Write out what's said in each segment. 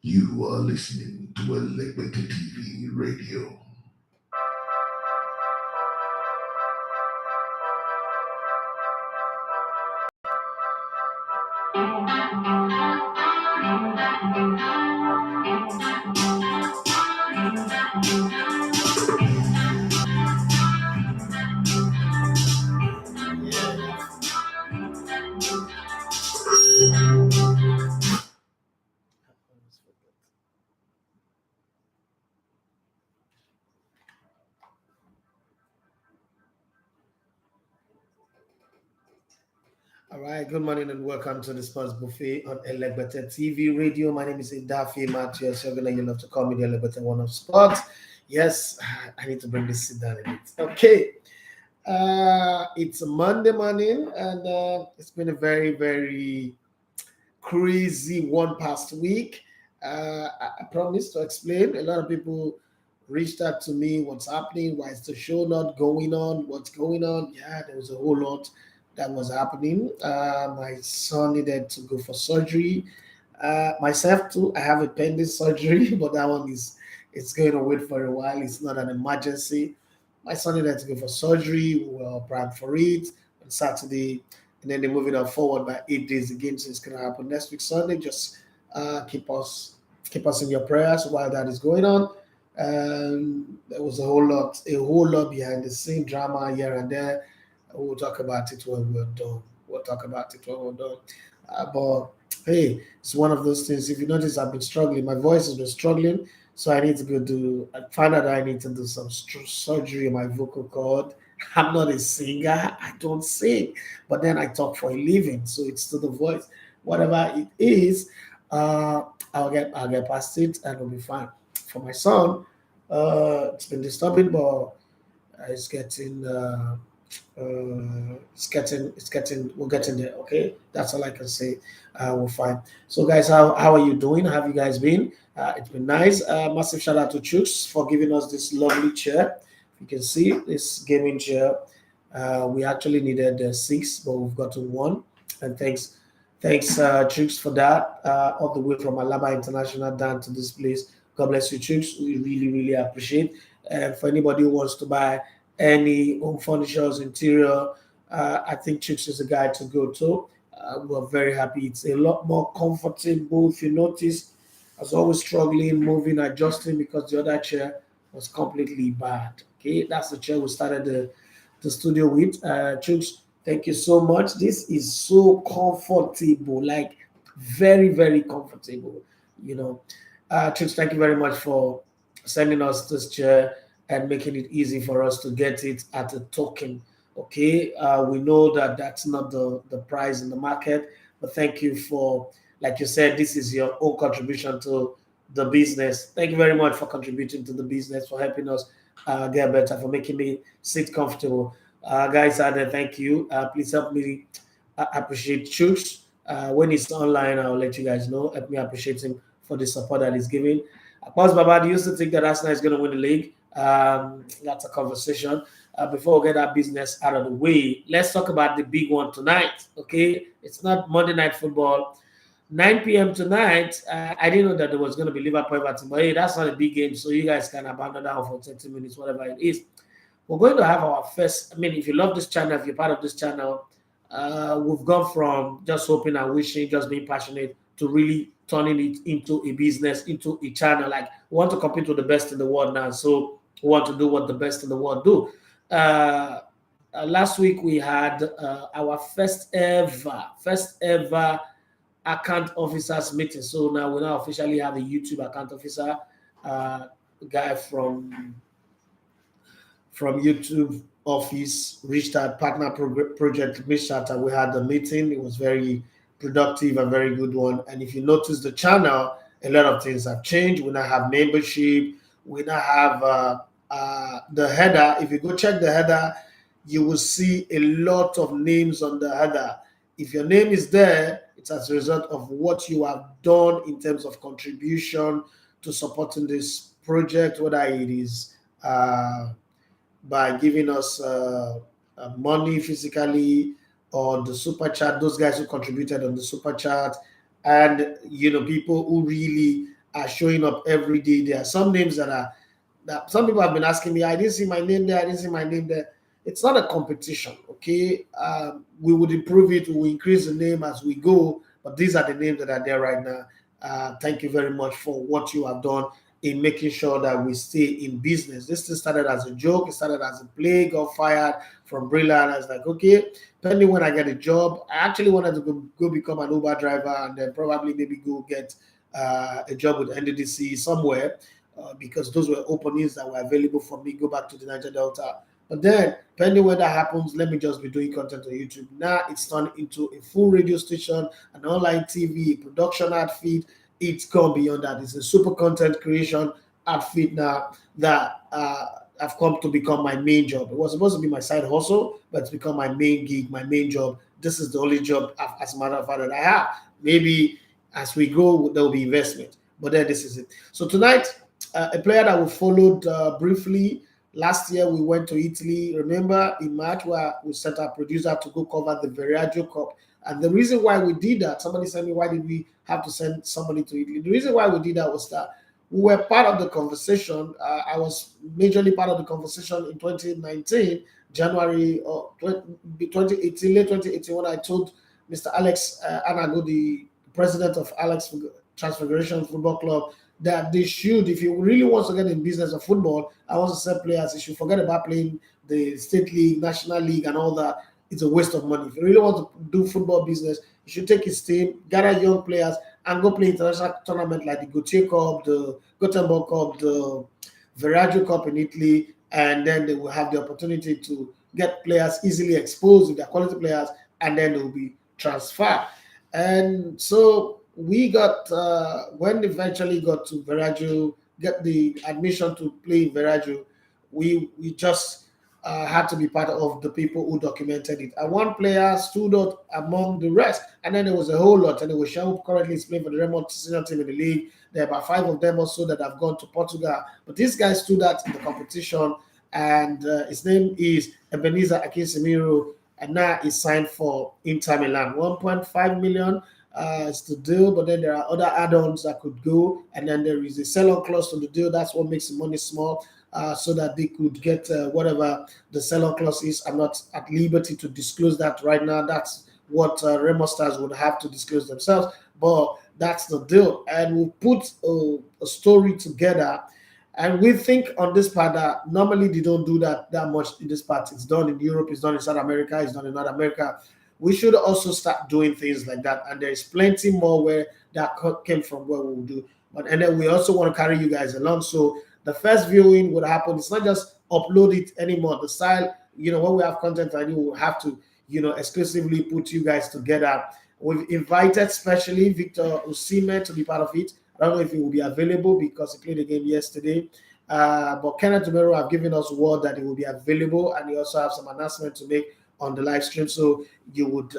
You are listening to Liberty TV Radio. All right, good morning and welcome to the Sports Buffet on Elegbete TV Radio. My name is Idafi Matthias. You're gonna love to call me the Elegbete One of Sports. Yes, I need to bring this sit down a bit. Okay, it's a Monday morning and it's been a very, very crazy one past week. I promised to explain. A lot of people reached out to me. What's happening? Why is the show not going on? What's going on? Yeah, there was a whole lot that was happening. My son needed to go for surgery. Myself too. I have a pending surgery, but that one is it's going to wait for a while. It's not an emergency. My son needed to go for surgery. We were planned for it on Saturday, and then they're moving on forward by 8 days again. So it's going to happen next week Sunday. Just keep us in your prayers while that is going on. There was a whole lot behind the scene drama here and there. We'll talk about it when we're done. But hey, it's one of those things. If you notice, I've been struggling. My voice has been struggling, so I need to go do. I find out I need to do some surgery on my vocal cord. I'm not a singer. I don't sing, but then I talk for a living, so it's to the voice. Whatever it is, uh, I'll get past it and it'll be fine. For my son, it's been disturbing, but it's getting. We're getting there. Okay, that's all I can say. We're fine. So guys, how are you doing? How have you guys been? It's been nice. Massive shout out to Chooks for giving us this lovely chair. You can see this gaming chair. We actually needed six, but we've gotten one, and thanks Chooks for that. All the way from Alaba International down to this place. God bless you, Chooks. We really really appreciate. And for anybody who wants to buy any home furnitures, interior, I think Chicks is a guy to go to. We're very happy. It's a lot more comfortable. If you notice, I was always struggling, moving, adjusting because the other chair was completely bad. Okay, that's the chair we started the studio with. Chicks, thank you so much. This is so comfortable, like very, very comfortable. You know, Chicks, thank you very much for sending us this chair and making it easy for us to get it at a token. Okay, we know that that's not the price in the market, but thank you for, like you said, this is your own contribution to the business. Thank you very much for contributing to the business, for helping us get better, for making me sit comfortable. Guys out there, thank you. Please help me appreciate Chooks. When he's online, I'll let you guys know. Help me appreciate him for the support that he's giving. Boss Baba, do you still think that Arsenal is going to win the league? That's a conversation. Before we get that business out of the way, let's talk about the big one tonight. Okay, it's not Monday Night Football, 9 p.m. tonight. I didn't know that there was going to be Liverpool Everton, but hey, that's not a big game, so you guys can abandon that one for 30 minutes, whatever it is. We're going to have our first. I mean, if you love this channel, if you're part of this channel, we've gone from just hoping and wishing, just being passionate, to really turning it into a business, into a channel. Like, we want to compete with the best in the world now, so we want to do what the best in the world do. Last week we had our first ever account officers meeting. So now we now officially have a YouTube account officer, guy from YouTube office reached out, partner project reached out, and we had the meeting. It was very productive, a very good one. And if you notice the channel, a lot of things have changed. We now have membership. We now have the header. If you go check the header, you will see a lot of names on the header. If your name is there, it's as a result of what you have done in terms of contribution to supporting this project, whether it is by giving us money physically or the super chat, those guys who contributed on the super chat, and people who really are showing up every day. There are some names that some people have been asking me, I didn't see my name there, I didn't see my name there. It's not a competition, okay? We would improve it, we will increase the name as we go, but these are the names that are there right now. Thank you very much for what you have done in making sure that we stay in business. This thing started as a joke, it started as a play, got fired from Brilliant. I was like, okay, depending when I get a job, I actually wanted to go become an Uber driver and then probably maybe go get a job with NDDC somewhere. Because those were openings that were available for me, go back to the Niger Delta. But then, depending when that happens, let me just be doing content on YouTube. Now it's turned into a full radio station, an online TV, production ad feed. It's gone beyond that. It's a super content creation ad feed now that I've come to become my main job. It was supposed to be my side hustle, but it's become my main gig, my main job. This is the only job, as a matter of fact, that I have. Maybe as we go, there will be investment. But then this is it. So tonight, a player that we followed briefly last year, we went to Italy. Remember in March, where we sent our producer to go cover the VAR Cup. And the reason why we did that, somebody said me, why did we have to send somebody to Italy? The reason why we did that was that we were part of the conversation. I was majorly part of the conversation in 2019, January or 2018, late 2018, when I told Mr. Alex Anago, the president of Alex Transfiguration Football Club, that they should, if you really want to get in business of football, I want to sell players, you should forget about playing the state league, national league, and all that. It's a waste of money. If you really want to do football business, you should take his team, gather young players, and go play international tournament like the Gautier Cup, the Gothenburg Cup, the Viraggio Cup in Italy, and then they will have the opportunity to get players easily exposed with their quality players, and then they will be transferred. And so we got, when eventually got to Viraggio, get the admission to play in Viraggio, we just had to be part of the people who documented it. And one player stood out among the rest. And then there was a whole lot. And it was Sean, currently is playing for the Raymond senior team in the league. There are about 5 of them also that have gone to Portugal. But this guy stood out in the competition. And his name is Ebenezer Akinsemiro. And now he's signed for Inter Milan. 1.5 million is the deal. But then there are other add-ons that could go. And then there is a sell-on clause to the deal. That's what makes the money small. So that they could get whatever the sell-on clause is. I'm not at liberty to disclose that right now. That's what Remo Stars would have to disclose themselves. But that's the deal. And we put a story together. And we think on this part that normally they don't do that much in this part. It's done in Europe, it's done in South America, it's done in North America. We should also start doing things like that. And there's plenty more where that came from where we will do. And then we also want to carry you guys along. So the first viewing would happen. It's not just upload it anymore. The style, when we have content ready, we'll have to, exclusively put you guys together. We've invited specially Victor Osimhen to be part of it. I don't know if he will be available because he played the game yesterday. But Kenneth Romero have given us word that he will be available, and he also have some announcement to make on the live stream. So you would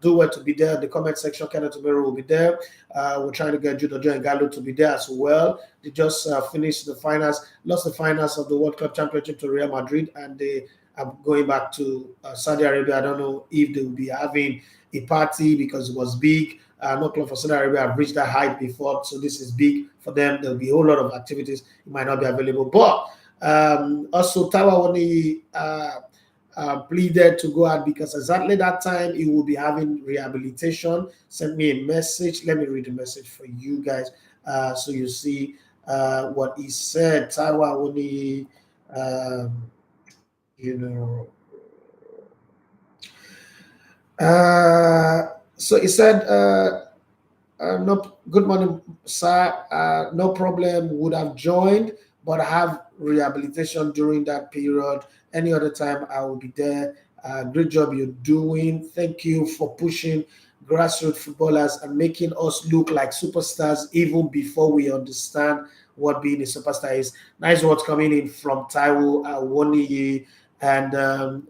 do well to be there. The comment section, Kenneth Romero will be there. We're trying to get Judo and Gallo to be there as well. They just finished the finals, lost the finals of the World Cup Championship to Real Madrid, and they are going back to Saudi Arabia. I don't know if they will be having a party because it was big. No club for Saudi Arabia have reached that height before, so this is big for them. There'll be a whole lot of activities. It might not be available. But also, Tawa Wani pleaded to go out because exactly that time he will be having rehabilitation. Sent me a message. Let me read the message for you guys so you see what he said. Tawa Wani, so he said, no, good morning, sir. No problem, would have joined, but I have rehabilitation during that period. Any other time, I will be there. Great job you're doing. Thank you for pushing grassroots footballers and making us look like superstars even before we understand what being a superstar is. Nice words coming in from Taiwo Woniyi and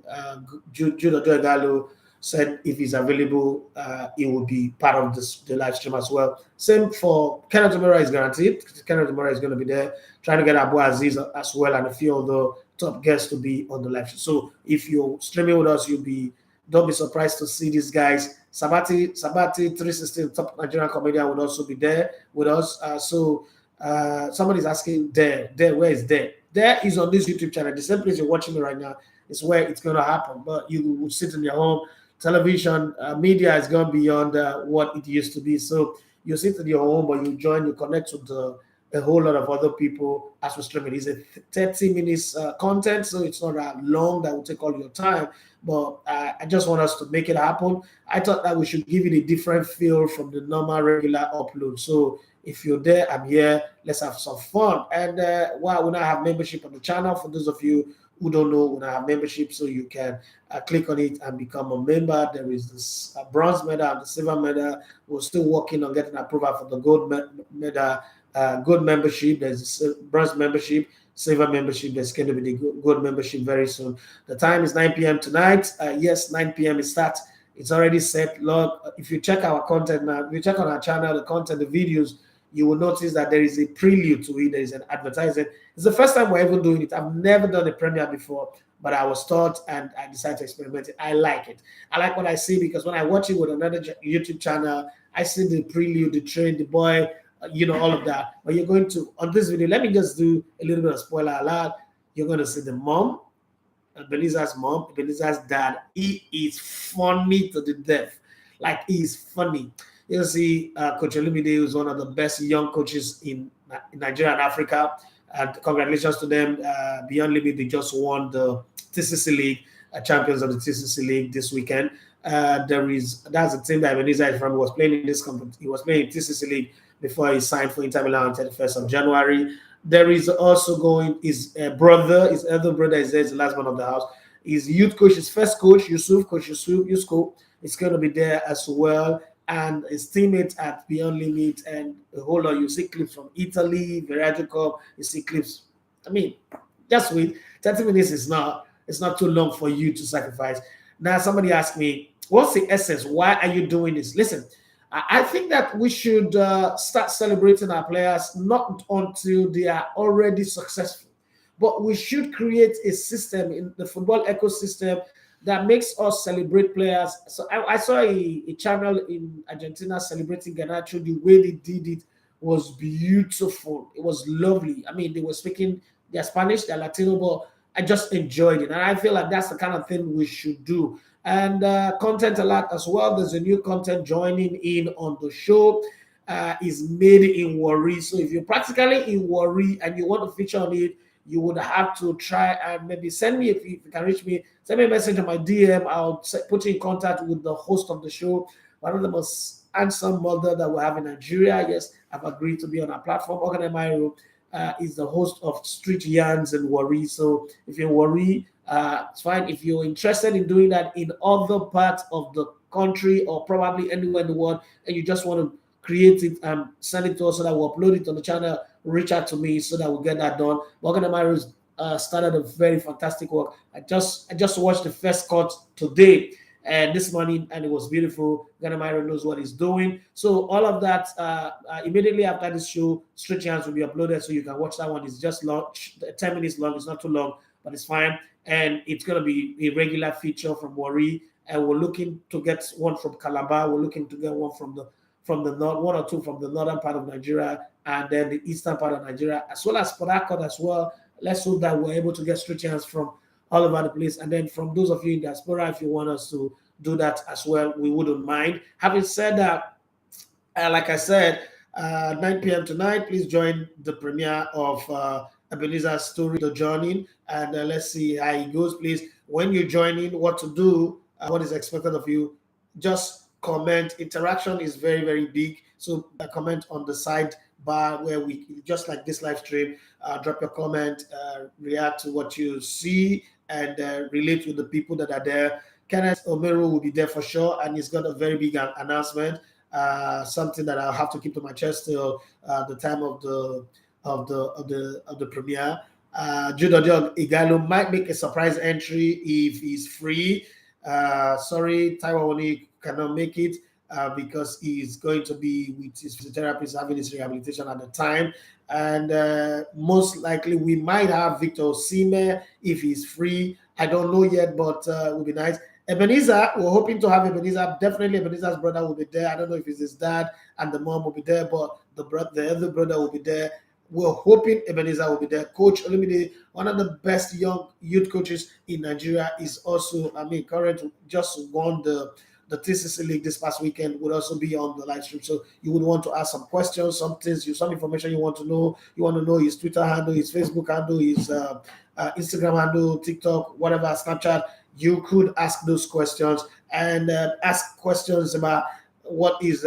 Judo Gallo. Said if he's available, he will be part of the live stream as well. Same for Kenneth Romero is guaranteed. Kenneth Romero is going to be there, trying to get Abu Aziz as well and a few other top guests to be on the live stream. So if you're streaming with us, don't be surprised to see these guys. Sabati 316, top Nigerian comedian, would also be there with us. So Somebody's asking there, where is there? There is on this YouTube channel. The same place you're watching me right now is where it's going to happen. But you will sit in your home. Television media has gone beyond what it used to be. So you sit in your home, but you join, you connect with a whole lot of other people as we stream it. It's a 30 minutes content, so it's not that long that will take all your time. But I just want us to make it happen. I thought that we should give it a different feel from the normal regular upload. So if you're there, I'm here. Let's have some fun. And while we now have membership on the channel, for those of you who don't know, we now have membership, so you can click on it and become a member. There is this bronze medal and the silver medal. We're still working on getting approval for the gold medal, gold membership. There's a bronze membership, silver membership. There's going to be the gold membership very soon. The time is 9 p.m. tonight. Yes, 9 p.m. it starts. It's already set. Log. If you check our content now, if you check on our channel, the content, the videos, you will notice that there is a prelude to it. There is an advertisement. It's the first time we're even doing it. I've never done a premiere before, but I was taught and I decided to experiment it. I like it. I like what I see because when I watch it with another YouTube channel, I see the prelude, the train, the boy, all of that. But you're going to, on this video, let me just do a little bit of spoiler alert. You're going to see the mom, Ebenezer's mom, Ebenezer's dad. He is funny to the death. Like, he's funny. You'll see Coach Olumide is one of the best young coaches in Nigeria and Africa. And congratulations to them. Beyond Limit, they just won the TCC League, champions of the TCC League this weekend. That's a team that Ebenezer is from. He was playing in this company. He was playing in TCC League before he signed for Inter Milan on 31st of January. There is also going his brother, his elder brother is there, the last man of the house. His youth coach, his first coach, Coach Yusuf, is going to be there as well. And his teammates at Beyond Limit, and a whole lot. You see clips from Italy, Viraggio Cup. You see clips. I mean, just wait. 30 minutes is not. It's not too long for you to sacrifice. Now, somebody asked me, "What's the essence? Why are you doing this?" Listen, I think that we should start celebrating our players not until they are already successful, but we should create a system in the football ecosystem that makes us celebrate players. So I saw a channel in Argentina celebrating Garnacho. The way they did it was beautiful. It was lovely. I mean, they were speaking their Spanish, their Latino, but I just enjoyed it. And I feel like that's the kind of thing we should do. And content a lot as well. There's a new content joining in on the show. Is made in Warri. So if you're practically in Warri and you want to feature on it, you would have to try and maybe send me, if you can reach me, send me a message on my DM. I'll put you in contact with the host of the show, one of the most handsome mother that we have in Nigeria. Yes, I've agreed to be on our platform. Ogan Emairo is the host of Street Yarns in Warri. So if you're in Warri, it's fine. If you're interested in doing that in other parts of the country or probably anywhere in the world, and you just want to create it and send it to us so that we'll upload it on the channel, reach out to me so that we'll get that done. Morgan Amaru started a very fantastic work. I just watched the first cut today and this morning, and it was beautiful. Morgan Amaru knows what he's doing. So all of that, immediately after this show, Street Chance will be uploaded, so you can watch that one. It's just long, 10 minutes long. It's not too long, but it's fine. And it's going to be a regular feature from Warri. And we're looking to get one from Calabar. We're looking to get one from the north, one or two from the northern part of Nigeria, and then the eastern part of Nigeria, as well as Port Harcourt as well. Let's hope that we're able to get Street Chance from all over the place. And then from those of you in diaspora, if you want us to do that as well, we wouldn't mind. Having said that, like I said, 9 p.m. tonight, please join the premiere of Ebenezer's story, The Journey, and let's see how it goes. Please, when you join in, what to do, what is expected of you, just comment. Interaction is very, very big. So comment on the side bar where we, just like this live stream, drop your comment, react to what you see, and relate with the people that are there. Kenneth Omero will be there for sure, and he's got a very big announcement, something that I'll have to keep to my chest till the time of the premiere. Judo Igalo might make a surprise entry if he's free. Sorry, Taiwo Oni cannot make it because he's going to be with his physiotherapist having his rehabilitation at the time. And most likely we might have Victor Osimhen if he's free. I don't know yet, but it would be nice. Ebenezer, we're hoping to have Ebenezer. Definitely Ebenezer's brother will be there. I don't know if it's his dad and the mom will be there, but the other brother will be there. we're hoping Ebenezer will be there. Coach Olumide, one of the best young youth coaches in Nigeria, is also, current, just won the TCC League this past weekend, would also be on the live stream. So you would want to ask some questions, some things, some information you want to know. You want to know his Twitter handle, his Facebook handle, his Instagram handle, TikTok, whatever, Snapchat. You could ask those questions and ask questions about what is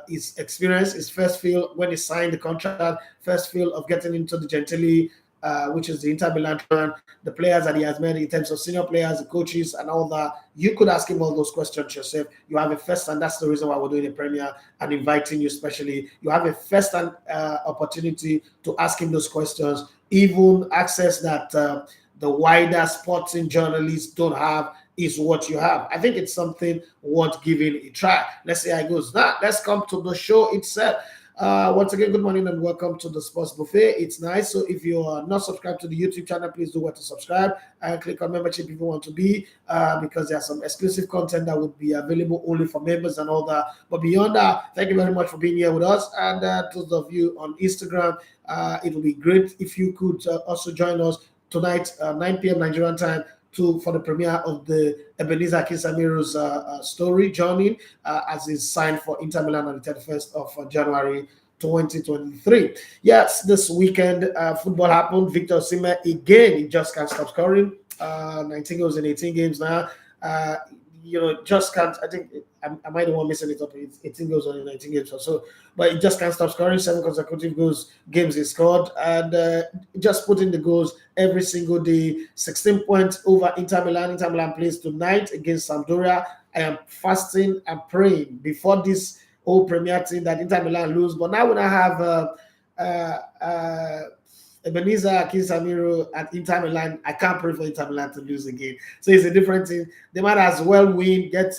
his experience, his first feel when he signed the contract, first feel of getting into the Gentili, which is the Inter Milan, the players that he has met in terms of senior players, the coaches, and all that. You could ask him all those questions yourself. You have a first, and that's the reason why we're doing a premiere and inviting you especially. You have a first and opportunity to ask him those questions, even access that the wider sporting journalists don't have is what you have. I think it's something worth giving a try. Let's see how it goes. Now, let's come to the show itself. Once again, good morning and welcome to the Sports Buffet. It's nice. So if you are not subscribed to the YouTube channel, please do what to subscribe and click on membership if you want to be, because there's some exclusive content that would be available only for members and all that. But beyond that, thank you very much for being here with us. And to those of you on Instagram, it would be great if you could also join us tonight, 9 p.m. Nigerian time, for the premiere of the Ebenezer Kinsamiro's story, joining as is signed for Inter Milan on the 31st of January 2023. Yes, this weekend football happened. Victor Osimhen again, he just can't stop scoring. 19 goals in 18 games now. Just can't. I think I might the one missing it up. It's 18 goals on 19 games or so, but he just can't stop scoring. 7 consecutive games he scored, and just putting the goals every single day. 16 points over Inter Milan. Inter Milan plays tonight against Sampdoria. I am fasting and praying before this whole Premier thing that Inter Milan lose. But now when I have Ebenezer Kinsamiro at Inter Milan, I can't pray for Inter Milan to lose again. So it's a different thing. They might as well win, get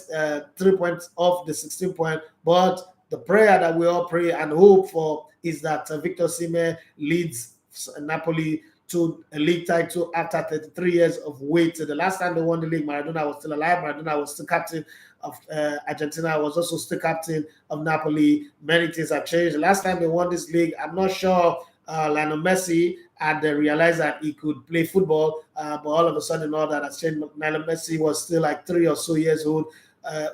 3 points off the 16 point. But the prayer that we all pray and hope for is that Victor Osimhen leads Napoli to a league title after 33 years of wait. The last time they won the league, Maradona was still alive. Maradona was still captain of Argentina, was also still captain of Napoli. Many things have changed. The last time they won this league, I'm not sure Lionel Messi had realized that he could play football, but all of a sudden all that has changed. Lionel Messi was still like 3 or so years old. I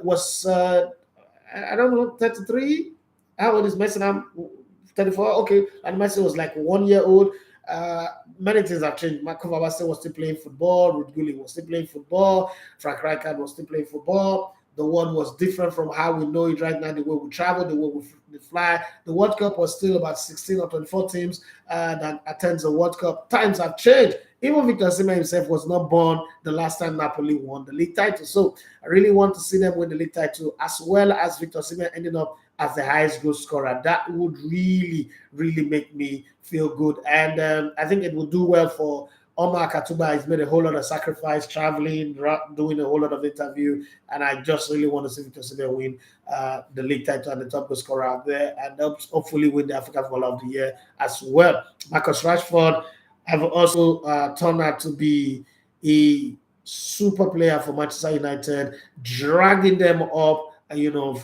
don't know, 33? How old is Messi now? 34? Okay, and Messi was like 1 year old. Many things have changed. Marco Van Basten was still playing football. Ruud Gullit was still playing football. Frank Rijkaard was still playing football. The world was different from how we know it right now, the way we travel, the way we fly. The World Cup was still about 16 or 24 teams that attends the World Cup. Times have changed. Even Victor Osimhen himself was not born the last time Napoli won the league title. So I really want to see them win the league title, as well as Victor Osimhen ending up as the highest goal scorer. That would really, really make me feel good. And I think it will do well for Omar Katuba. He's made a whole lot of sacrifice, traveling, doing a whole lot of interview, and I just really want to see Victor Osimhen win the league title and the top goal scorer out there, and hopefully win the African Footballer of the Year as well. Marcus Rashford have also turned out to be a super player for Manchester United, dragging them up.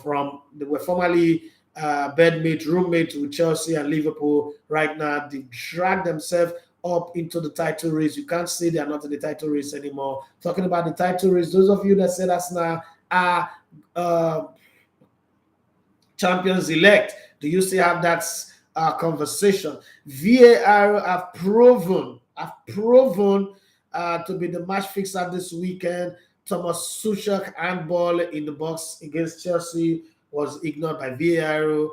From they were formerly bedmate, roommate with Chelsea and Liverpool. Right now, they drag themselves up into the title race. You can't say they are not in the title race anymore. Talking about the title race, those of you that said Arsenal are champions elect, do you still have that conversation? VAR have proven to be the match fixer this weekend. Thomas Soucek handball in the box against Chelsea was ignored by VAR.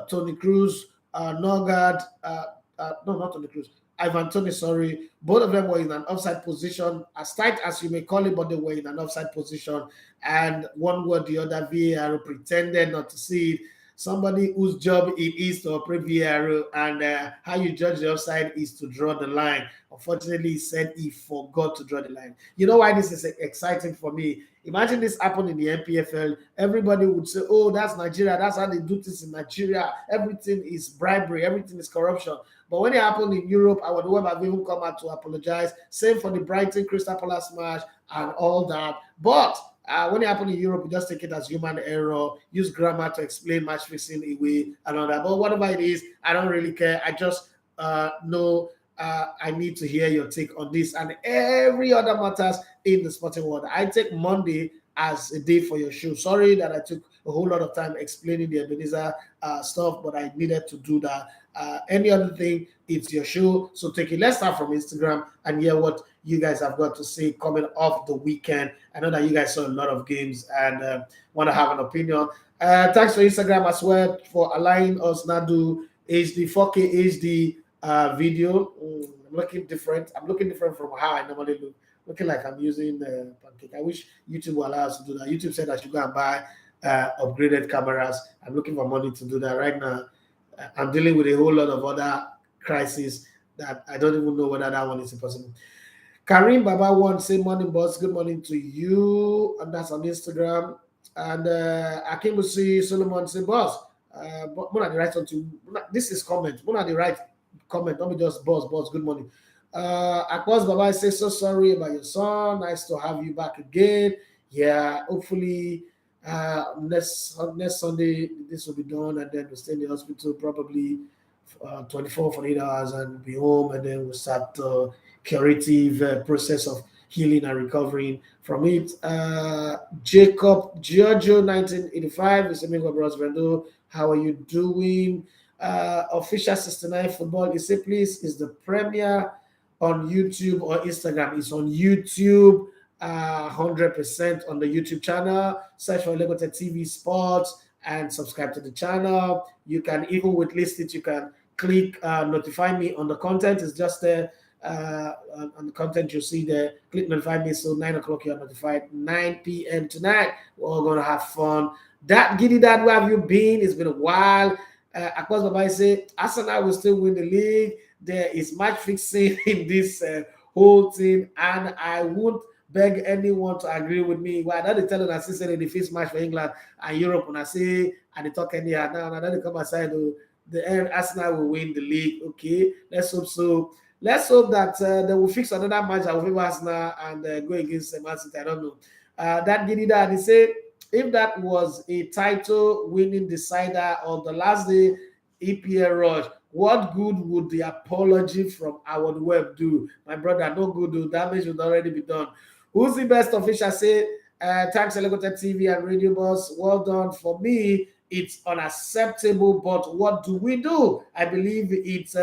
Tony Cruz, Norgard, no, not Tony Cruz, Ivan Toney, sorry. Both of them were in an offside position, as tight as you may call it, but they were in an offside position. And one word, the other, VAR pretended not to see it. Somebody whose job it is to operate VAR and how you judge the offside is to draw the line. Unfortunately, he said he forgot to draw the line. You know why this is exciting for me? Imagine this happened in the NPFL. Everybody would say, oh, that's Nigeria. That's how they do this in Nigeria. Everything is bribery. Everything is corruption. But when it happened in Europe, Howard Webb have even come out to apologize. Same for the Brighton Crystal Palace match and all that. But when it happened in Europe, we just take it as human error, use grammar to explain match fixing away and all that. But whatever it is, I don't really care. I just know I need to hear your take on this and every other matters in the sporting world. I take Monday as a day for your show. Sorry that I took a whole lot of time explaining the Ebenezer stuff, but I needed to do that. Any other thing, it's your show. So take it. Let's start from Instagram and hear what you guys have got to say coming off the weekend. I know that you guys saw a lot of games and want to have an opinion. Thanks for Instagram as well for allowing us now do HD 4K HD video. I'm looking different. I'm looking different from how I normally look. Looking like I'm using the pancake. I wish YouTube will allow us to do that. YouTube said I should go and buy upgraded cameras. I'm looking for money to do that right now. I'm dealing with a whole lot of other crises that I don't even know whether that one is possible. Karim Baba one say morning boss, good morning to you, and that's on Instagram. And Akim Musi Solomon say boss, Mona the right on to this is comment. Mona the right comment. Don't be just boss. Good morning. Akwas Baba says so sorry about your son. Nice to have you back again. Yeah, hopefully next Sunday this will be done, and then we'll stay in the hospital probably 24 48 hours and be home, and then we'll start the curative process of healing and recovering from it. Jacob Giorgio 1985 is amigo bros Brando. How are you doing? Official 69 football is say please is the premiere on YouTube or Instagram. It's on YouTube. 100% on the YouTube channel. Search for Legote TV Sports and subscribe to the channel. You can even whitelist it. You can click notify me on the content. It's just there on the content you see there. Click notify me. So 9 o'clock you're notified. 9 p.m. tonight. We're all gonna have fun. That Giddy Dad, where have you been? It's been a while. Akwas Baba say Arsenal will still win the league. There is match fixing in this whole thing, and I won't beg anyone to agree with me. Why well, they telling us say the first match for England and Europe, and I say and they talk anyhow now they come aside the end Arsenal will win the league. Okay, let's hope so. Let's hope that they will fix another match that will favor Arsenal and go against Man City. I don't know. That Giddy Dad, he said if that was a title winning decider on the last day EPL rush, what good would the apology from Howard Webb do? My brother, no good. The damage would already be done. Who's the best official? Say, thanks, Elegote TV and Radio Boss. Well done. For me, it's unacceptable, but what do we do? I believe it's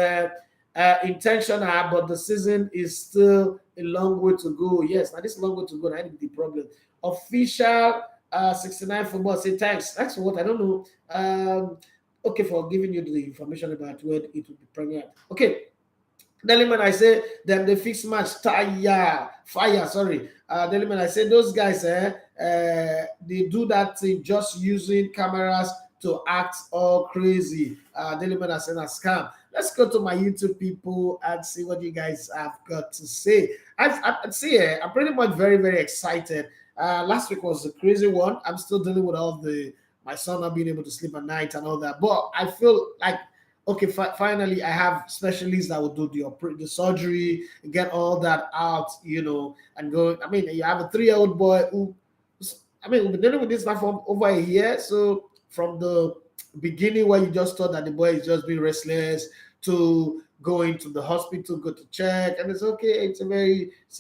intentional, but the season is still a long way to go. Yes, now this is a long way to go. I think the problem. Official 69 football. Say thanks. Thanks for what? I don't know. Okay, for giving you the information about when it will be premiered. Okay. Deliman, I say them the fixed match fire. Sorry, Deliman, I say those guys, they do that thing just using cameras to act all crazy. Deliman, I say a scam. Let's go to my YouTube people and see what you guys have got to say. I'm pretty much very very excited. Last week was a crazy one. I'm still dealing with all my son not being able to sleep at night and all that, but I feel like okay, finally, I have specialists that will do the surgery, get all that out, and go. I mean, you have a 3-year-old boy who, we've been dealing with this now for over a year. So from the beginning, where you just thought that the boy is just being restless, to going to the hospital, go to check, and it's okay. It's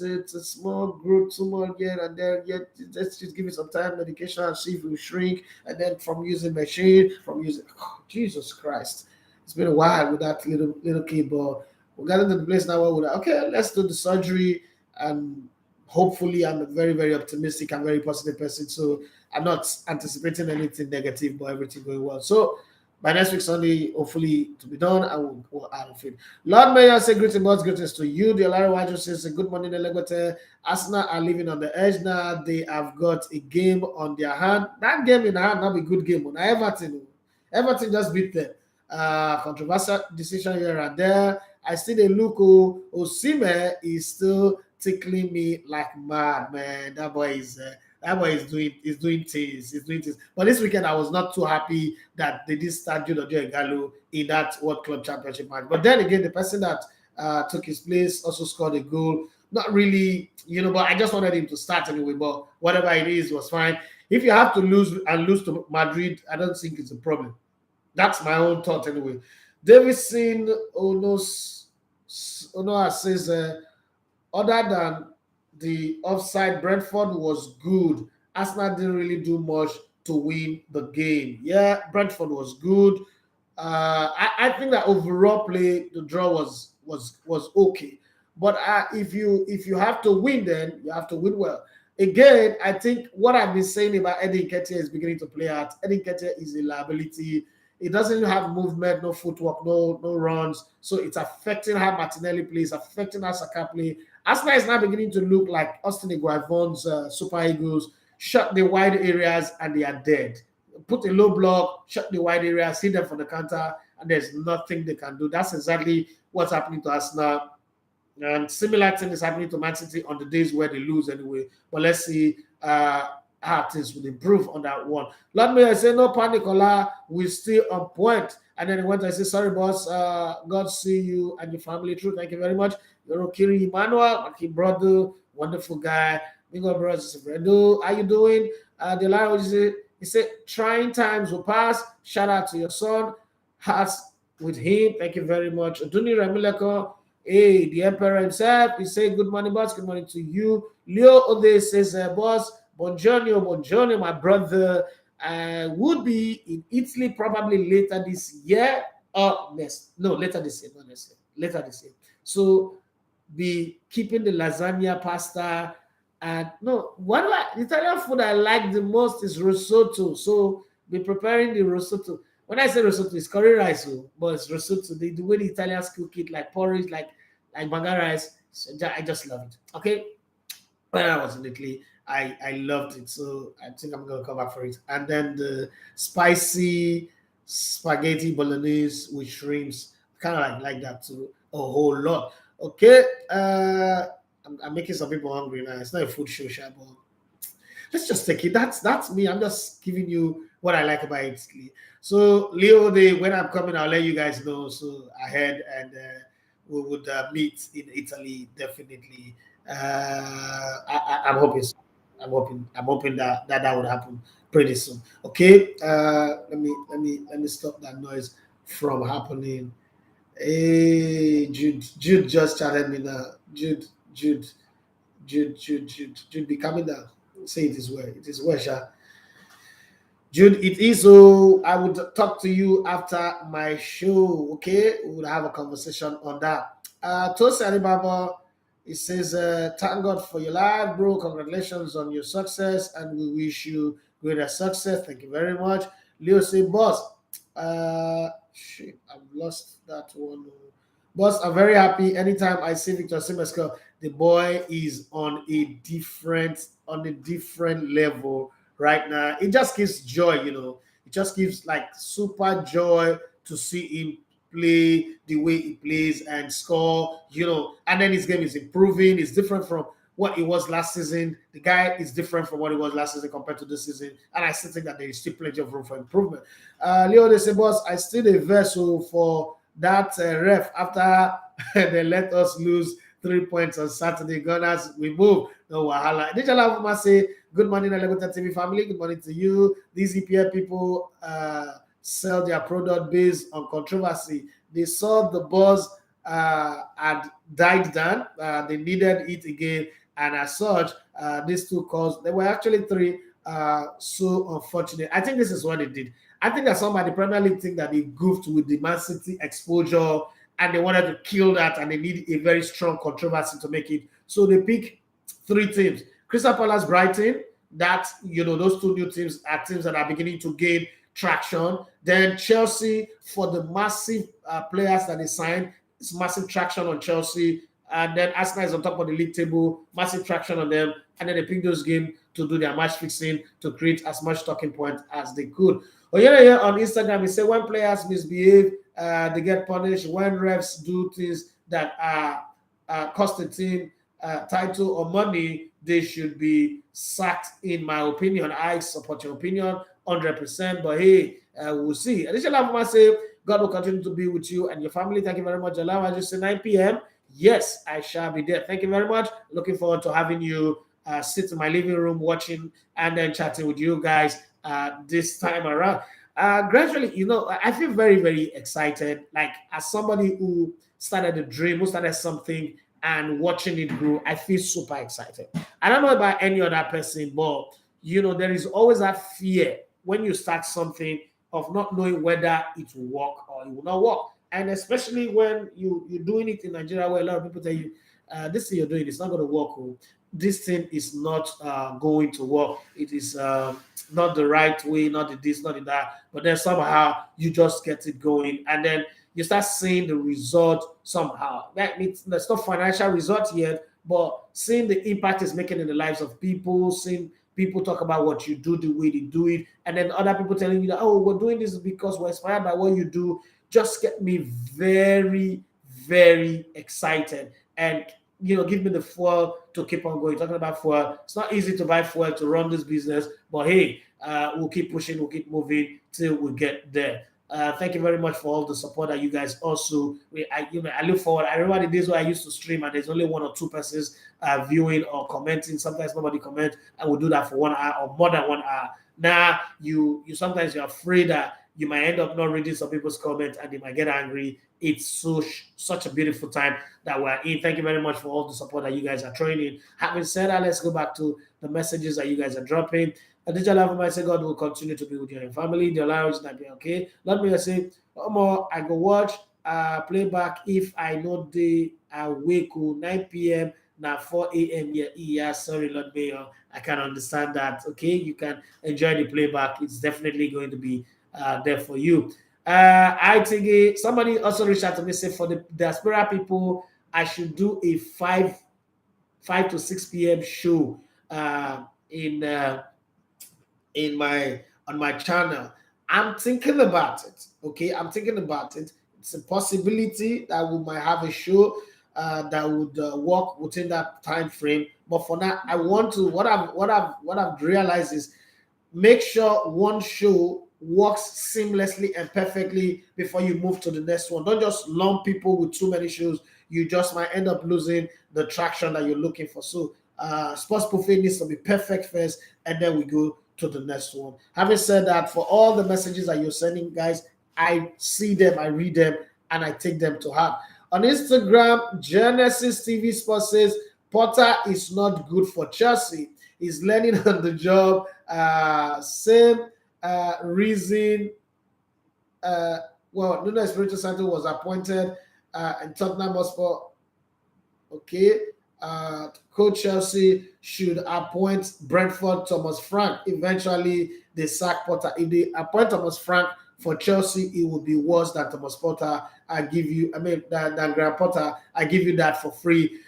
a small group, tumor here and there. Yet let's just give it some time, medication, and see if it will shrink. And then from using machine, Jesus Christ. It's been a while with that little kid, but we got into the place now where we're like, okay, let's do the surgery, and hopefully I'm a very, very optimistic and very positive person, so I'm not anticipating anything negative, but everything going well. So by next week Sunday, hopefully to be done, I will go out of it. Lord Mayor say greetings to you. The Larry Wajo says good morning, Elegote. Arsenal are living on the edge now. They have got a game on their hand. That game in the hand, not be good game. Now Everton just beat them. Controversial decision here and there. I still a look. Osimhen is still tickling me like mad, man. That boy is doing things. But this weekend I was not too happy that they did start Jude Igalo in that World Club Championship match. But then again, the person that took his place also scored a goal. Not really, but I just wanted him to start anyway. But whatever it is was fine. If you have to lose to Madrid, I don't think it's a problem. That's my own thought anyway. Davidson Onoa says, other than the offside, Brentford was good. Arsenal didn't really do much to win the game. Yeah, Brentford was good. I think that overall play, the draw was okay. But if you have to win, then you have to win well. Again, I think what I've been saying about Eddie Nketiah is beginning to play out. Eddie Nketiah is a liability. He doesn't have movement, no footwork, no runs. So it's affecting how Martinelli plays, affecting how Saka plays. Arsenal is now beginning to look like Austin Iguavon's Super Eagles, shut the wide areas and they are dead. Put a low block, shut the wide areas, hit them for the counter, and there's nothing they can do. That's exactly what's happening to Arsenal. And similar thing is happening to Man City on the days where they lose anyway. But let's see how things will improve on that one. Lord Mayor say, no panic, Ola, we're still on point. And then he went and said, sorry, boss, God see you and your family through. Thank you very much. Yorokiri Emmanuel, my brother, wonderful guy. Big up, brothers. How you doing? The line he said, trying times will pass. Shout out to your son. Hearts with him. Thank you very much. Duni Ramileko, hey, the emperor himself. He said, good morning, boss. Good morning to you. Leo Ode says, boss, buongiorno, my brother. Would be in Italy probably later this year. Later this year, not next year. Later this year. So be keeping the lasagna, pasta, and the Italian food I like the most is risotto. So be preparing the risotto. When I say risotto, it's curry rice, but it's risotto. The way the Italians cook it, like porridge, like banga rice. So I just love it. Okay. When I was in Italy, I loved it. So I think I'm gonna come back for it. And then the spicy spaghetti bolognese with shrimps, kind of like that too. A whole lot. Okay. I'm making some people hungry now. It's not a food show, but let's just take it. That's me. I'm just giving you what I like about Italy. So Leo, when I'm coming, I'll let you guys know. So ahead, and we would meet in Italy definitely. I'm hoping. I'm hoping that would happen pretty soon. Okay. Let me stop that noise from happening. Hey, Jude just chatted me now. Jude, be coming down. Say it is well. It is well, Sha. Jude, it is so. I would talk to you after my show. Okay, we will have a conversation on that. Tosi Alibaba, it says, thank God for your life, bro. Congratulations on your success, and we wish you greater success. Thank you very much. Leo say, boss, shit, I've lost that one. Boss, I'm very happy. Anytime I see Victor Simeska, the boy is on a different level right now. It just gives joy, It just gives like super joy to see him play the way he plays and score, and then his game is improving. It's different from what it was last season. The guy is different from what it was last season compared to this season. And I still think that there is still plenty of room for improvement. Leo, they say, boss, I still a vessel for that ref after they let us lose 3 points on Saturday. Gunners, we move. No wahala. Dijala must say, good morning, Alegota TV family. Good morning to you. These EPL people sell their product based on controversy. They saw the buzz had died down. They needed it again. And as such, these two calls, there were actually three, so unfortunate. I think this is what they did. I think that some of the Premier League think that they goofed with the Man City exposure and they wanted to kill that and they need a very strong controversy to make it. So they pick three teams. Crystal Palace, Brighton, that, those two new teams are teams that are beginning to gain traction. Then Chelsea, for the massive players that they signed, it's massive traction on Chelsea. And then Arsenal is on top of the league table, massive traction on them. And then they pick those games to do their match fixing to create as much talking point as they could. Yeah, on Instagram, he said when players misbehave, they get punished. When refs do things that cost the team title or money, they should be sacked, in my opinion. I support your opinion 100%, but hey, we'll see. Additionally, I want to say, God will continue to be with you and your family. Thank you very much. Allow I just say 9 p.m. Yes, I shall be there. Thank you very much. Looking forward to having you sit in my living room watching and then chatting with you guys this time around. Gradually, I feel very, very excited. Like, as somebody who started a dream, who started something and watching it grow, I feel super excited. I don't know about any other person, but there is always that fear when you start something of not knowing whether it will work or it will not work. And especially when you're doing it in Nigeria, where a lot of people tell you, this thing you're doing is not going to work. Oh. This thing is not going to work. It is not the right way, not the this, not the that. But then somehow you just get it going, and then you start seeing the result somehow. That means there's no financial result yet, but seeing the impact it's making in the lives of people, seeing people talk about what you do, the way they do it, and then other people telling you that, oh, we're doing this because we're inspired by what you do, just get me very, very excited. And give me the fuel to keep on going. Talking about fuel, it's not easy to buy fuel to run this business, but hey, we'll keep pushing, we'll keep moving till we get there. Thank you very much for all the support that you guys also. I look forward. I remember the days where I used to stream and there's only one or two persons viewing or commenting. Sometimes nobody comments. I will do that for 1 hour or more than 1 hour. Now you sometimes you're afraid that you might end up not reading some people's comments and they might get angry. It's such a beautiful time that we're in. Thank you very much for all the support that you guys are throwing in. Having said that, let's go back to the messages that you guys are dropping. Adjudge might say God will continue to be with you and your family. The allowance might be okay. Let me say, more I go watch playback if I know the wake 9 p.m. now 4 a.m. Yeah, sorry, Lord Mayor. I can understand that. Okay, you can enjoy the playback. It's definitely going to be there for you. I think somebody also reached out to me, say for the diaspora people, I should do a 5 to 6 p.m. show on my channel. I'm thinking about it. Okay, I'm thinking about it. It's a possibility that we might have a show that would work within that time frame. But for now, I want to. What I've realized is make sure one show works seamlessly and perfectly before you move to the next one. Don't just lump people with too many shows. You just might end up losing the traction that you're looking for. So Sports Buffet needs to be perfect first, and then we go to the next one. Having said that, for all the messages that you're sending, guys, I see them, I read them, and I take them to heart. On Instagram, Genesis TV Sports says Potter is not good for Chelsea. He's learning on the job. Same reason. Nuno Espirito Santo was appointed in Tottenham Hotspur. Okay. Coach Chelsea should appoint Brentford Thomas Frank. Eventually, they sack Potter. If they appoint Thomas Frank for Chelsea, it would be worse than Thomas Potter. Than Graham Potter. I give you that for free.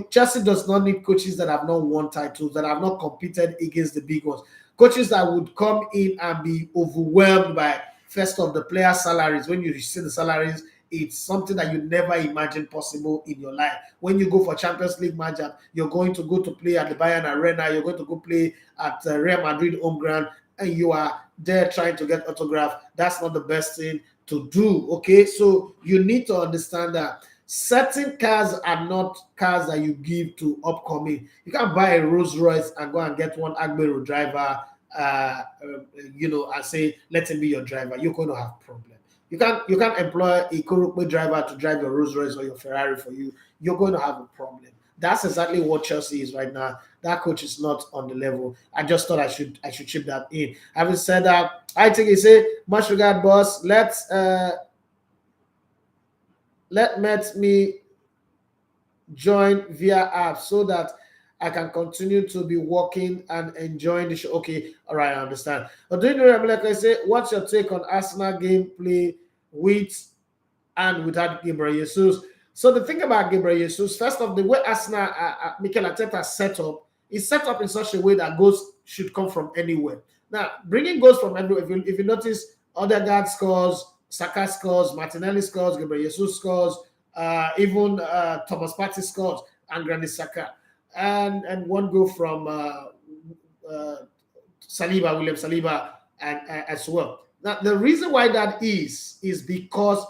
Chelsea does not need coaches that have not won titles, that have not competed against the big ones. Coaches that would come in and be overwhelmed by first of the player salaries. When you see the salaries, it's something that you never imagined possible in your life. When you go for Champions League matchup, you're going to go to play at the Bayern Arena, you're going to go play at Real Madrid home ground, and you are there trying to get autograph. That's not the best thing to do, okay? So you need to understand that certain cars are not cars that you give to upcoming. You can't buy a Rolls Royce and go and get one Agbero driver, and say, let him be your driver. You're going to have problems. You can't employ a Kurukwe driver to drive your Rolls Royce or your Ferrari for you. You're going to have a problem. That's exactly what Chelsea is right now. That coach is not on the level. I just thought I should chip that in. Having said that, I think he say, much regard, boss. Let me join via app so that I can continue to be working and enjoying the show. Okay, all right, I understand. But do you know, like I say, what's your take on Arsenal gameplay with and without Gabriel Jesus? So the thing about Gabriel Jesus, first of the way Arsenal, Mikel Arteta set up, is set up in such a way that goals should come from anywhere. Now, bringing goals from everywhere, if you notice, Odegaard scores, Saka scores, Martinelli scores, Gabriel Jesus scores, even Thomas Partey scores, and Granit Xhaka. And one goal from William Saliba, and as well. Now, the reason why that is because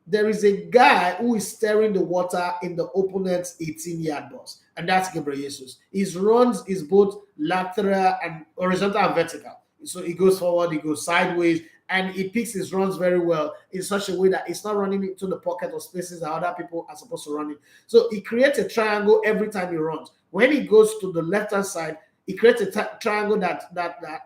there is a guy who is stirring the water in the opponent's 18-yard box, and that's Gabriel Jesus. His runs is both lateral and horizontal and vertical. So he goes forward, he goes sideways, and he picks his runs very well in such a way that it's not running into the pocket or spaces that other people are supposed to run in. So he creates a triangle every time he runs. When he goes to the left-hand side, he creates a triangle that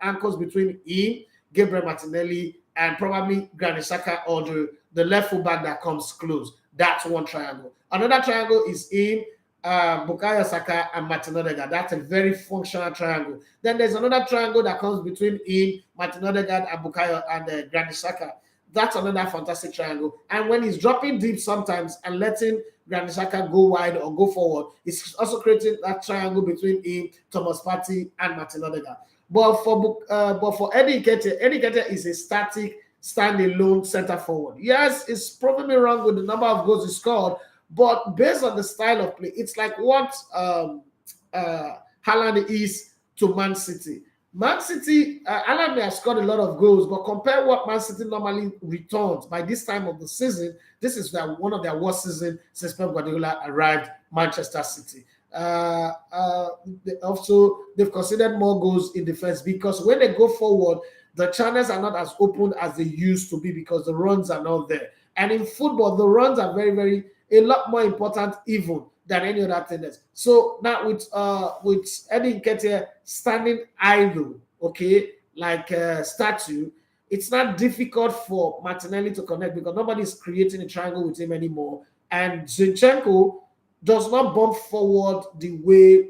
anchors between him, Gabriel Martinelli, and probably Granit Xhaka or the left fullback that comes close. That's one triangle. Another triangle is him, Bukayo Saka, and Martin Odegaard. That's a very functional triangle. Then there's another triangle that comes between him, Martin Odegaard, and Bukayo and Granit Xhaka. That's another fantastic triangle. And when he's dropping deep sometimes and letting Granit Xhaka go wide or go forward, he's also creating that triangle between him, Thomas Partey, and Martin Odegaard. But for Eddie Nketiah is a static, stand-alone center forward. Yes, it's proving me wrong with the number of goals he scored, but based on the style of play, it's like what Haaland is to Man City. Man City, Haaland may have scored a lot of goals, but compare what Man City normally returns by this time of the season. This is one of their worst seasons since Pep Guardiola arrived Manchester City. They've considered more goals in defense because when they go forward, the channels are not as open as they used to be because the runs are not there. And in football, the runs are a lot more important even than any other thing else. So now with Eddie Nketiah standing idle, okay, like a statue, it's not difficult for Martinelli to connect because nobody's creating a triangle with him anymore. And Zinchenko does not bump forward the way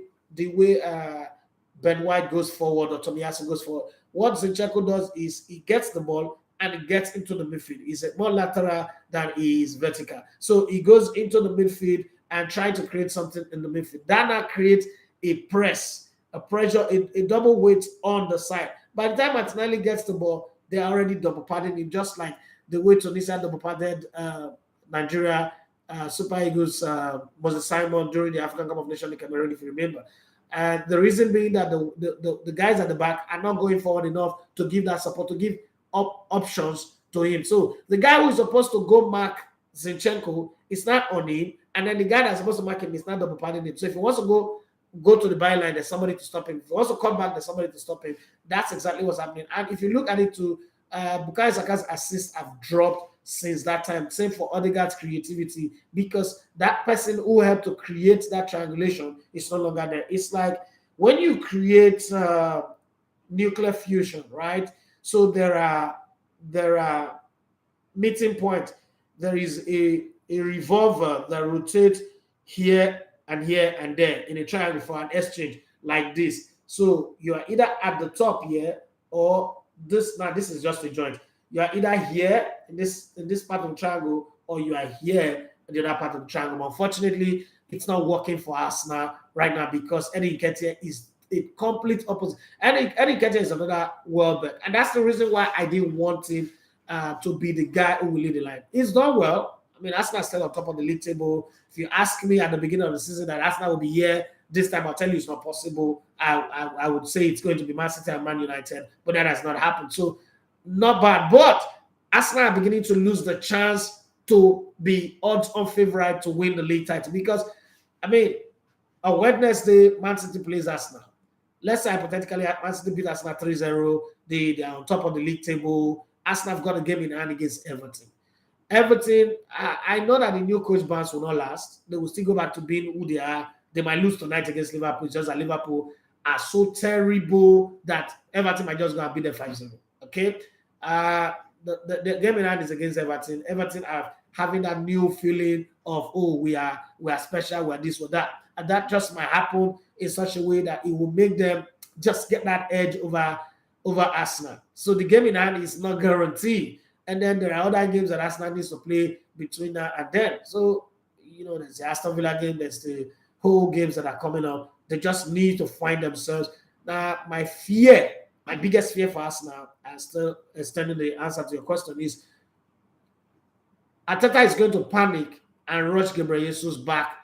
Ben White goes forward or Tomiyasu goes forward. What Zinchenko does is he gets the ball and he gets into the midfield. He's more lateral than he is vertical. So he goes into the midfield and trying to create something in the midfield. That now creates a press, a pressure, a double weight on the side. By the time Martinelli gets the ball, they're already double padding him, just like the way Tunisia double padded Nigeria Super Eagles was Simon during the African Cup of Nations in Cameroon, if you remember. And the reason being that the guys at the back are not going forward enough to give that support, to give options to him. So the guy who is supposed to go mark Zinchenko is not on him, and then the guy that's supposed to mark him is not double padding him. So if he wants to go to the byline, there's somebody to stop him. If he wants to come back, there's somebody to stop him. That's exactly what's happening. And if you look at it too, Bukayo Saka's assists have dropped since that time. Same for Odegaard's creativity, because that person who helped to create that triangulation is no longer there. It's like when you create nuclear fusion, right? So there are meeting points. There is a revolver that rotates here and here and there in a triangle for an exchange like this. So you are either at the top here or this. Now this is just a joint. You are either here in this part of the triangle, or you are here in the other part of the triangle. Unfortunately, it's not working for us now right now because Eddie Nketiah is a complete opposite. Eddie Nketiah is another world back, and that's the reason why I didn't want him to be the guy who will lead the line. He's done well. I mean, Arsenal still on top of the league table. If you ask me at the beginning of the season that Arsenal will be here this time, I'll tell you it's not possible. I would say it's going to be Man City and Man United, but that has not happened. So not bad, but Arsenal are beginning to lose the chance to be odds-on favorite to win the league title because, I mean, on Wednesday, Man City plays Arsenal. Let's say hypothetically, Man City beat Arsenal 3-0. They are on top of the league table. Arsenal have got a game in hand against Everton. Everton, I know that the new coach bounce will not last. They will still go back to being who they are. They might lose tonight against Liverpool. It's just that Liverpool are so terrible that Everton might just go and beat them 5-0. Okay? The game in hand is against Everton. Everton are having that new feeling of, oh, we are special, we are this or that. And that just might happen in such a way that it will make them just get that edge over Arsenal. So the game in hand is not guaranteed. And then there are other games that Arsenal needs to play between now and then. So, you know, there's the Aston Villa game, there's the whole games that are coming up. They just need to find themselves. Now, my biggest fear for Arsenal, and still extending the answer to your question, is Arteta is going to panic and rush Gabriel Jesus back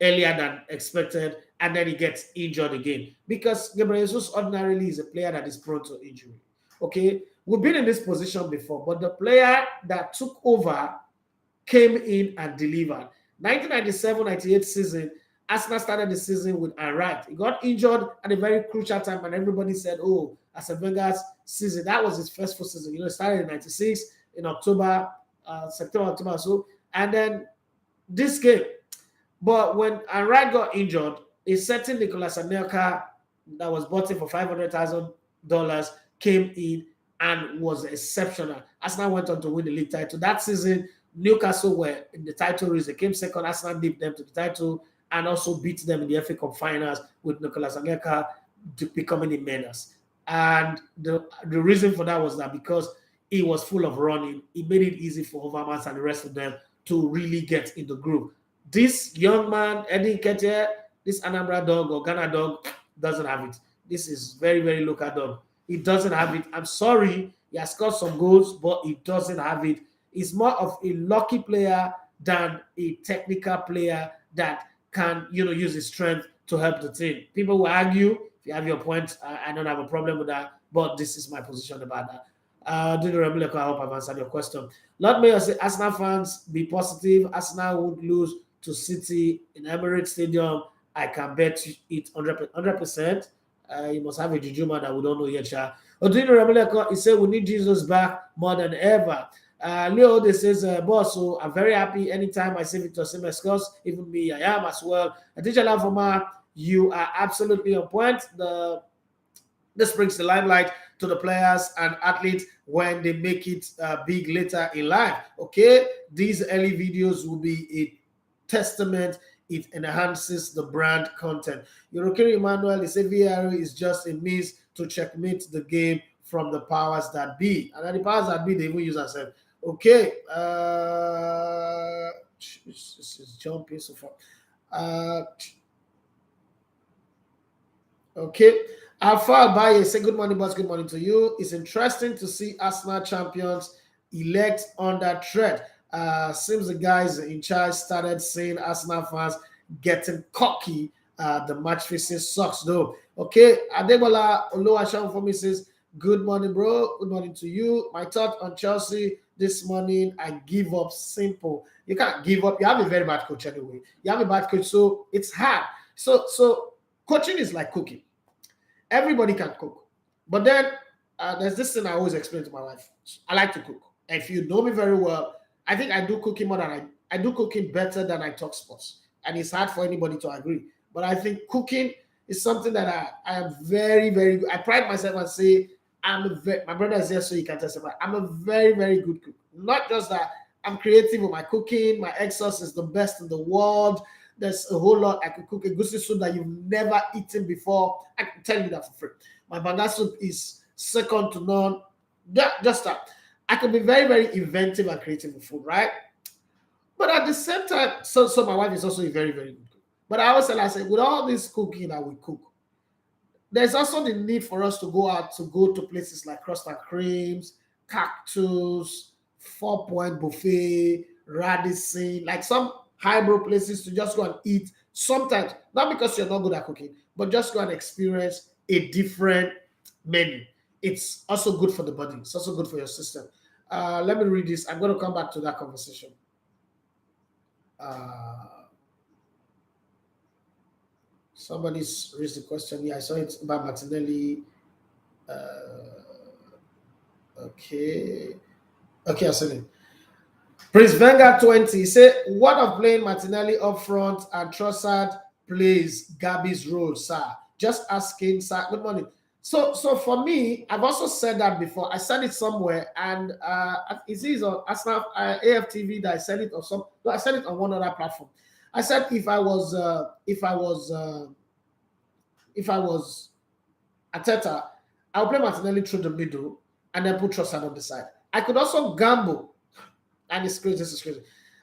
earlier than expected, and then he gets injured again. Because Gabriel Jesus ordinarily is a player that is prone to injury. Okay? We've been in this position before, but the player that took over came in and delivered. 1997-98 season, Arsenal started the season with Arad. He got injured at a very crucial time, and everybody said, "Oh, Arsene Wenger's season, that was his first full season." It started in '96 in October, September, October, so, and then this game. But when Arad got injured, a certain Nicolas Anelka that was bought in for $500,000 came in and was exceptional. Arsenal went on to win the league title. That season, Newcastle were in the title race. They came second. Arsenal beat them to the title and also beat them in the FA Cup finals with Nicolas Anelka becoming a menace. And the reason for that was that because he was full of running, he made it easy for Overmars and the rest of them to really get in the group. This young man, Eddie Nketiah, this Anambra dog or Ghana dog, doesn't have it. This is very, very local dog. He doesn't have it. I'm sorry, he has scored some goals, but he doesn't have it. He's more of a lucky player than a technical player that can, use his strength to help the team. People will argue. If you have your point, I don't have a problem with that, but this is my position about that. I hope I've answered your question. Lord Mayor say, Arsenal fans, be positive. Arsenal would lose to City in Emirates Stadium. I can bet it 100%. You must have a juju man that we don't know yet. Odino Rameleko, he said, we need Jesus back more than ever. Leo, this says, boss, so I'm very happy anytime I see Victor Osimhen scores, even me, I am as well. Aditya Lamfoma, you are absolutely on point. This brings the limelight to the players and athletes when they make it big later in life. Okay, these early videos will be a testament. It enhances the brand content. Yorokiri Emmanuel is a VAR is just a means to checkmate the game from the powers that be. And then the powers that be, they even use ourselves. Okay. This is jumping so far. Okay. Alpha Baye say good morning, boss. Good morning to you. It's interesting to see Arsenal champions elect under threat. Seems the guys in charge started saying Arsenal fans getting cocky. The match fixing sucks though. Okay, Adebola Oluwaseun for me says, good morning, bro. Good morning to you. My thought on Chelsea this morning, I give up simple. You can't give up. You have a very bad coach anyway. You have a bad coach, so it's hard. So coaching is like cooking. Everybody can cook. But then there's this thing I always explain to my wife. I like to cook. And if you know me very well, I think I do cooking more than I do cooking better than I talk sports. And it's hard for anybody to agree. But I think cooking is something that I am very, very good. I pride myself and say, my brother is here so he can testify. I'm a very, very good cook. Not just that I'm creative with my cooking. My egg sauce is the best in the world. There's a whole lot. I could cook a goosey soup that you've never eaten before. I can tell you that for free. My banga soup is second to none. Just that. I can be very, very inventive and creative with food, right? But at the same time, so my wife is also a very, very good cook. But I always tell her, I say, with all this cooking that we cook, there's also the need for us to go to places like Crust and Creams, Cactus, 4-Point Buffet, Radisson, like some highbrow places to just go and eat sometimes, not because you're not good at cooking, but just go and experience a different menu. It's also good for the body. It's also good for your system. Let me read this. I'm going to come back to that conversation. Somebody's raised the question. Yeah, I saw it by Martinelli. Okay, I said it. Prince Wenger 20. He said, what of playing Martinelli up front and Trossard plays Gabby's role, sir? Just asking, sir. Good morning. So for me, I've also said that before. I said it somewhere, and it is on Arsenal AFTV that I said it, or some. No, I said it on one other platform. I said if I was Arteta, I'll play Martinelli through the middle and then put Trossard on the side. I could also gamble, and it's crazy. This is crazy.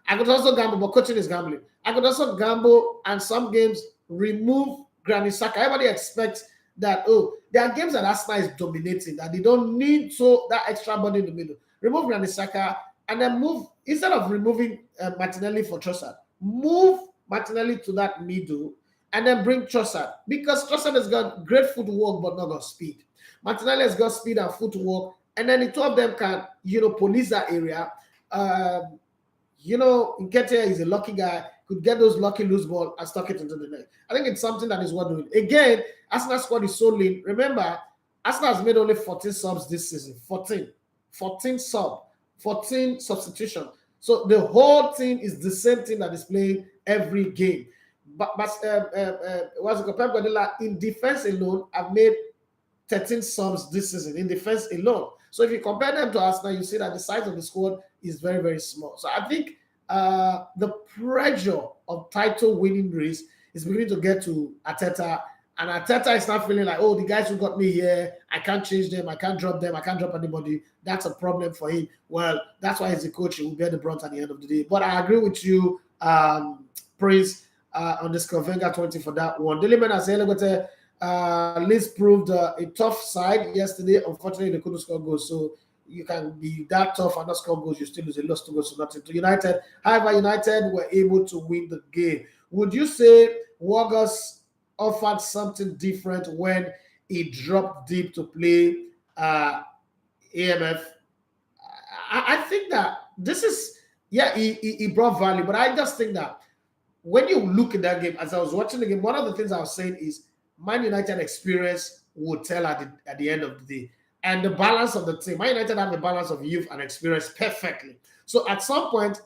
I could also gamble, but coaching is gambling. I could also gamble and some games remove Granit Xhaka. Everybody expects that, there are games that Arsenal is dominating, that they don't need that extra body in the middle. Remove Granit Xhaka and then move, instead of removing Martinelli for Trossard, move Martinelli to that middle and then bring Trossard, because Trossard has got great footwork but not got speed. Martinelli has got speed and footwork, and then the two of them can, police that area. Nketiah is a lucky guy, could get those lucky loose ball and stuck it into the net. I think it's something that is worth doing. Again, Arsenal squad is so lean. Remember, Arsenal has made only 14 subs this season. 14 substitution. So the whole team is the same team that is playing every game. But what's it called? Pep Guardiola in defense alone have made 13 subs this season in defense alone. So if you compare them to Arsenal, you see that the size of the squad is very, very small. So I think the pressure of title winning race is beginning to get to Arteta. And Arteta is not feeling like, oh, the guys who got me here, I can't change them, I can't drop them, I can't drop anybody. That's a problem for him. Well, that's why he's a coach, he will bear the brunt at the end of the day. But I agree with you, Prince, on this Venga 20 for that one. Diliman has Leeds proved a tough side yesterday. Unfortunately, they couldn't score goals. So you can be that tough and not score goals. You still lose a loss to goals to nothing to United. However, United were able to win the game. Would you say Wargos offered something different when he dropped deep to play AMF? I think that this is, he brought value, but I just think that when you look at that game, as I was watching the game, one of the things I was saying is Man United experience would tell at the end of the day. And the balance of the team. Man United have the balance of youth and experience perfectly. So at some point,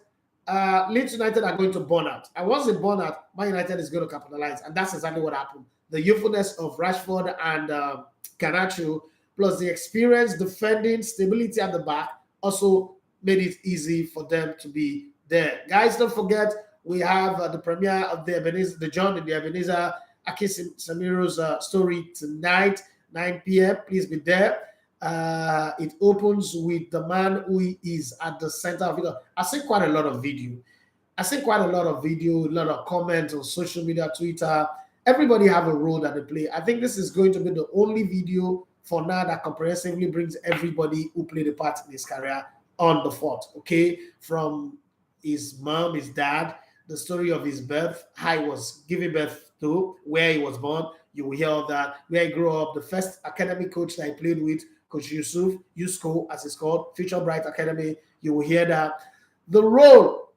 Leeds United are going to burn out. And once they burn out, Man United is going to capitalize. And that's exactly what happened. The youthfulness of Rashford and Garnacho, plus the experience, defending, stability at the back, also made it easy for them to be there. Guys, don't forget, we have the premiere of the John and the Ebenezer Aki Samiro's story tonight, 9 p.m. Please be there. It opens with the man who is at the center of it. I've seen quite a lot of video. a lot of comments on social media, Twitter. Everybody have a role that they play. I think this is going to be the only video for now that comprehensively brings everybody who played a part in his career on the fort. Okay, from his mom, his dad, the story of his birth, how he was given birth to, where he was born. You will hear all that, where he grew up, the first academy coach that he played with, Coach Yusko, as it's called, Future Bright Academy. You will hear that. The role.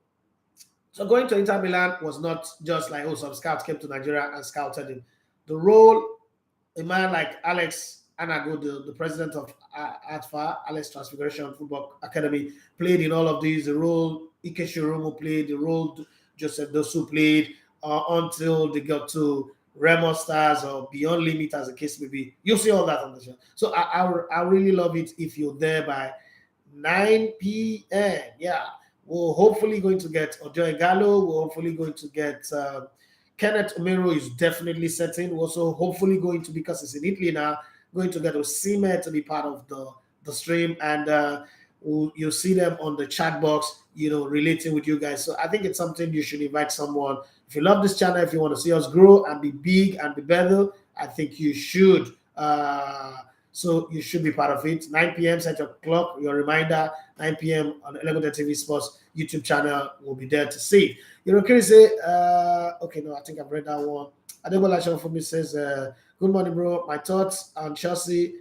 So going to Inter Milan was not just like, oh, some scouts came to Nigeria and scouted him. The role, a man like Alex Anago, the president of ATFA, Alex Transfiguration Football Academy, played in all of these. The role Ike Shiromo played, the role Joseph Dosu played, until they got to Remo Stars or Beyond Limit, as the case may be. You'll see all that on the show. So I really love it if you're there by 9 p.m. Yeah. We're hopefully going to get Ojo Igalo. We're hopefully going to get Kenneth Omero is definitely setting. We're also hopefully going to, because it's in Italy now, going to get Osimhen to be part of the stream. And you'll see them on the chat box, relating with you guys. So I think it's something you should invite someone. If you love this channel, if you want to see us grow and be big and be better, I think you should. So you should be part of it. 9 p.m. set your clock, your reminder. 9 p.m. on Elevator TV Sports YouTube channel will be there to see. Can you say, okay, no, I think I've read that one. Adebola Show for me says, good morning, bro. My thoughts on Chelsea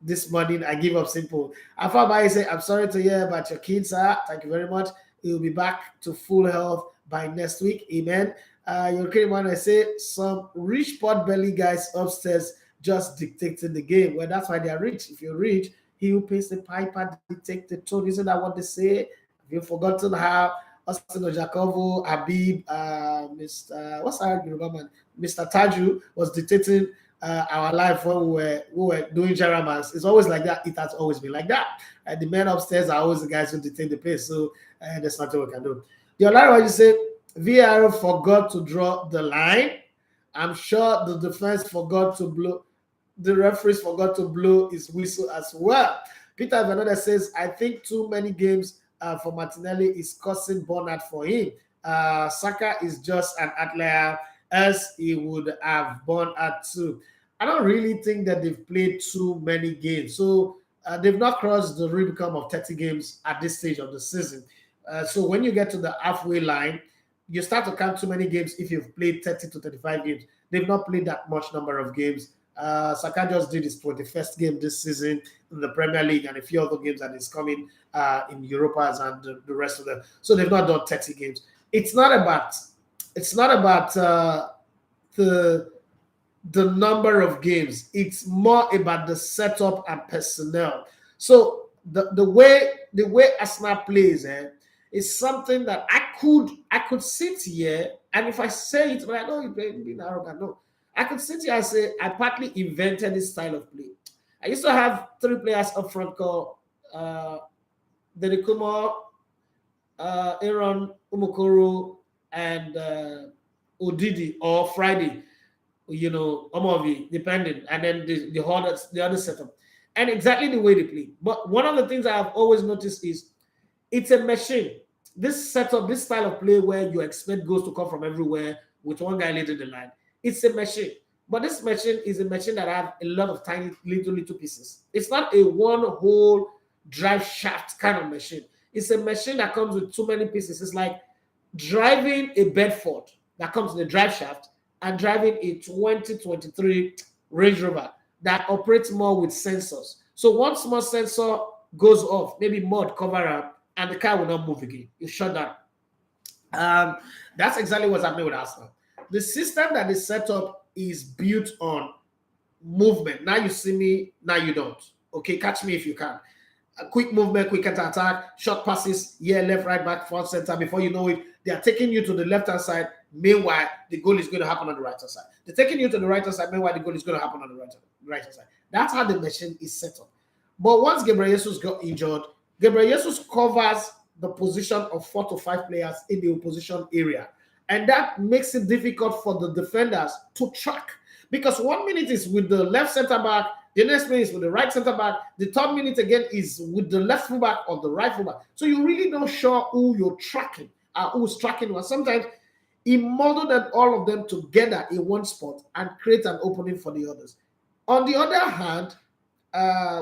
this morning, I give up simple. Afabai say, I'm sorry to hear about your kids, sir. Thank you very much. He'll be back to full health by next week. Amen. I say, some rich pot belly guys upstairs just dictating the game. Well, that's why they are rich. If you're rich, he who pays the piper dictate the tone. Isn't that what they say? Have you forgotten how Austin Ojakovo, Habib, Mr. Taju was dictating our life when we were doing Jaramas? It's always like that. It has always been like that. The men upstairs are always the guys who dictate the pace. So there's nothing we can do. The other one, you say, VAR forgot to draw the line. I'm sure the defense forgot to blow. The referees forgot to blow his whistle as well. Peter Vanada says, I think too many games for Martinelli is causing burnout for him. Saka is just an outlier, as he would have burned out too. I don't really think that they've played too many games. So they've not crossed the Rubicon of 30 games at this stage of the season. So when you get to the halfway line, you start to count too many games if you've played 30 to 35 games. They've not played that much number of games. Saka just did his 21st game this season. in the Premier League and a few other games that is coming in Europas and the rest of them. So they've not done 30 games. It's not about the number of games. It's more about the setup and personnel. So the way Arsenal plays is something that I could sit here, and if I say it, but I know it's being arrogant. No, I could sit here and say I partly invented this style of play. I used to have 3 players up front called Derikumo, Aaron Umokoro, and Odidi or Friday, Omovi, depending, and then the other setup, and exactly the way they play. But one of the things I have always noticed is it's a machine. This setup, this style of play where you expect goals to come from everywhere with one guy leading the line, it's a machine. But this machine is a machine that have a lot of tiny little pieces. It's not a one whole drive shaft kind of machine. It's a machine that comes with too many pieces. It's like driving a Bedford that comes with a drive shaft and driving a 2023 Range Rover that operates more with sensors. So once more sensor goes off, maybe mud cover up, and the car will not move again. You shut down. That's exactly what's happening with Arsenal. The system that is set up is built on movement. Now you see me, now you don't. Okay, catch me if you can. A quick movement, quick counter-attack, short passes, left, right, back, front, center. Before you know it, they are taking you to the left-hand side. Meanwhile, the goal is going to happen on the right-hand side. They're taking you to the right-hand side. Meanwhile, the goal is going to happen on the right-hand side. That's how the machine is set up. But once Gabriel Jesus got injured, Gabriel Jesus covers the position of 4 to 5 players in the opposition area. And that makes it difficult for the defenders to track. Because 1 minute is with the left center back, the next minute is with the right center back, the third minute again is with the left fullback or the right fullback. So you really not sure who you're tracking, who's tracking one. Sometimes he modeled them, all of them together in one spot and create an opening for the others. On the other hand,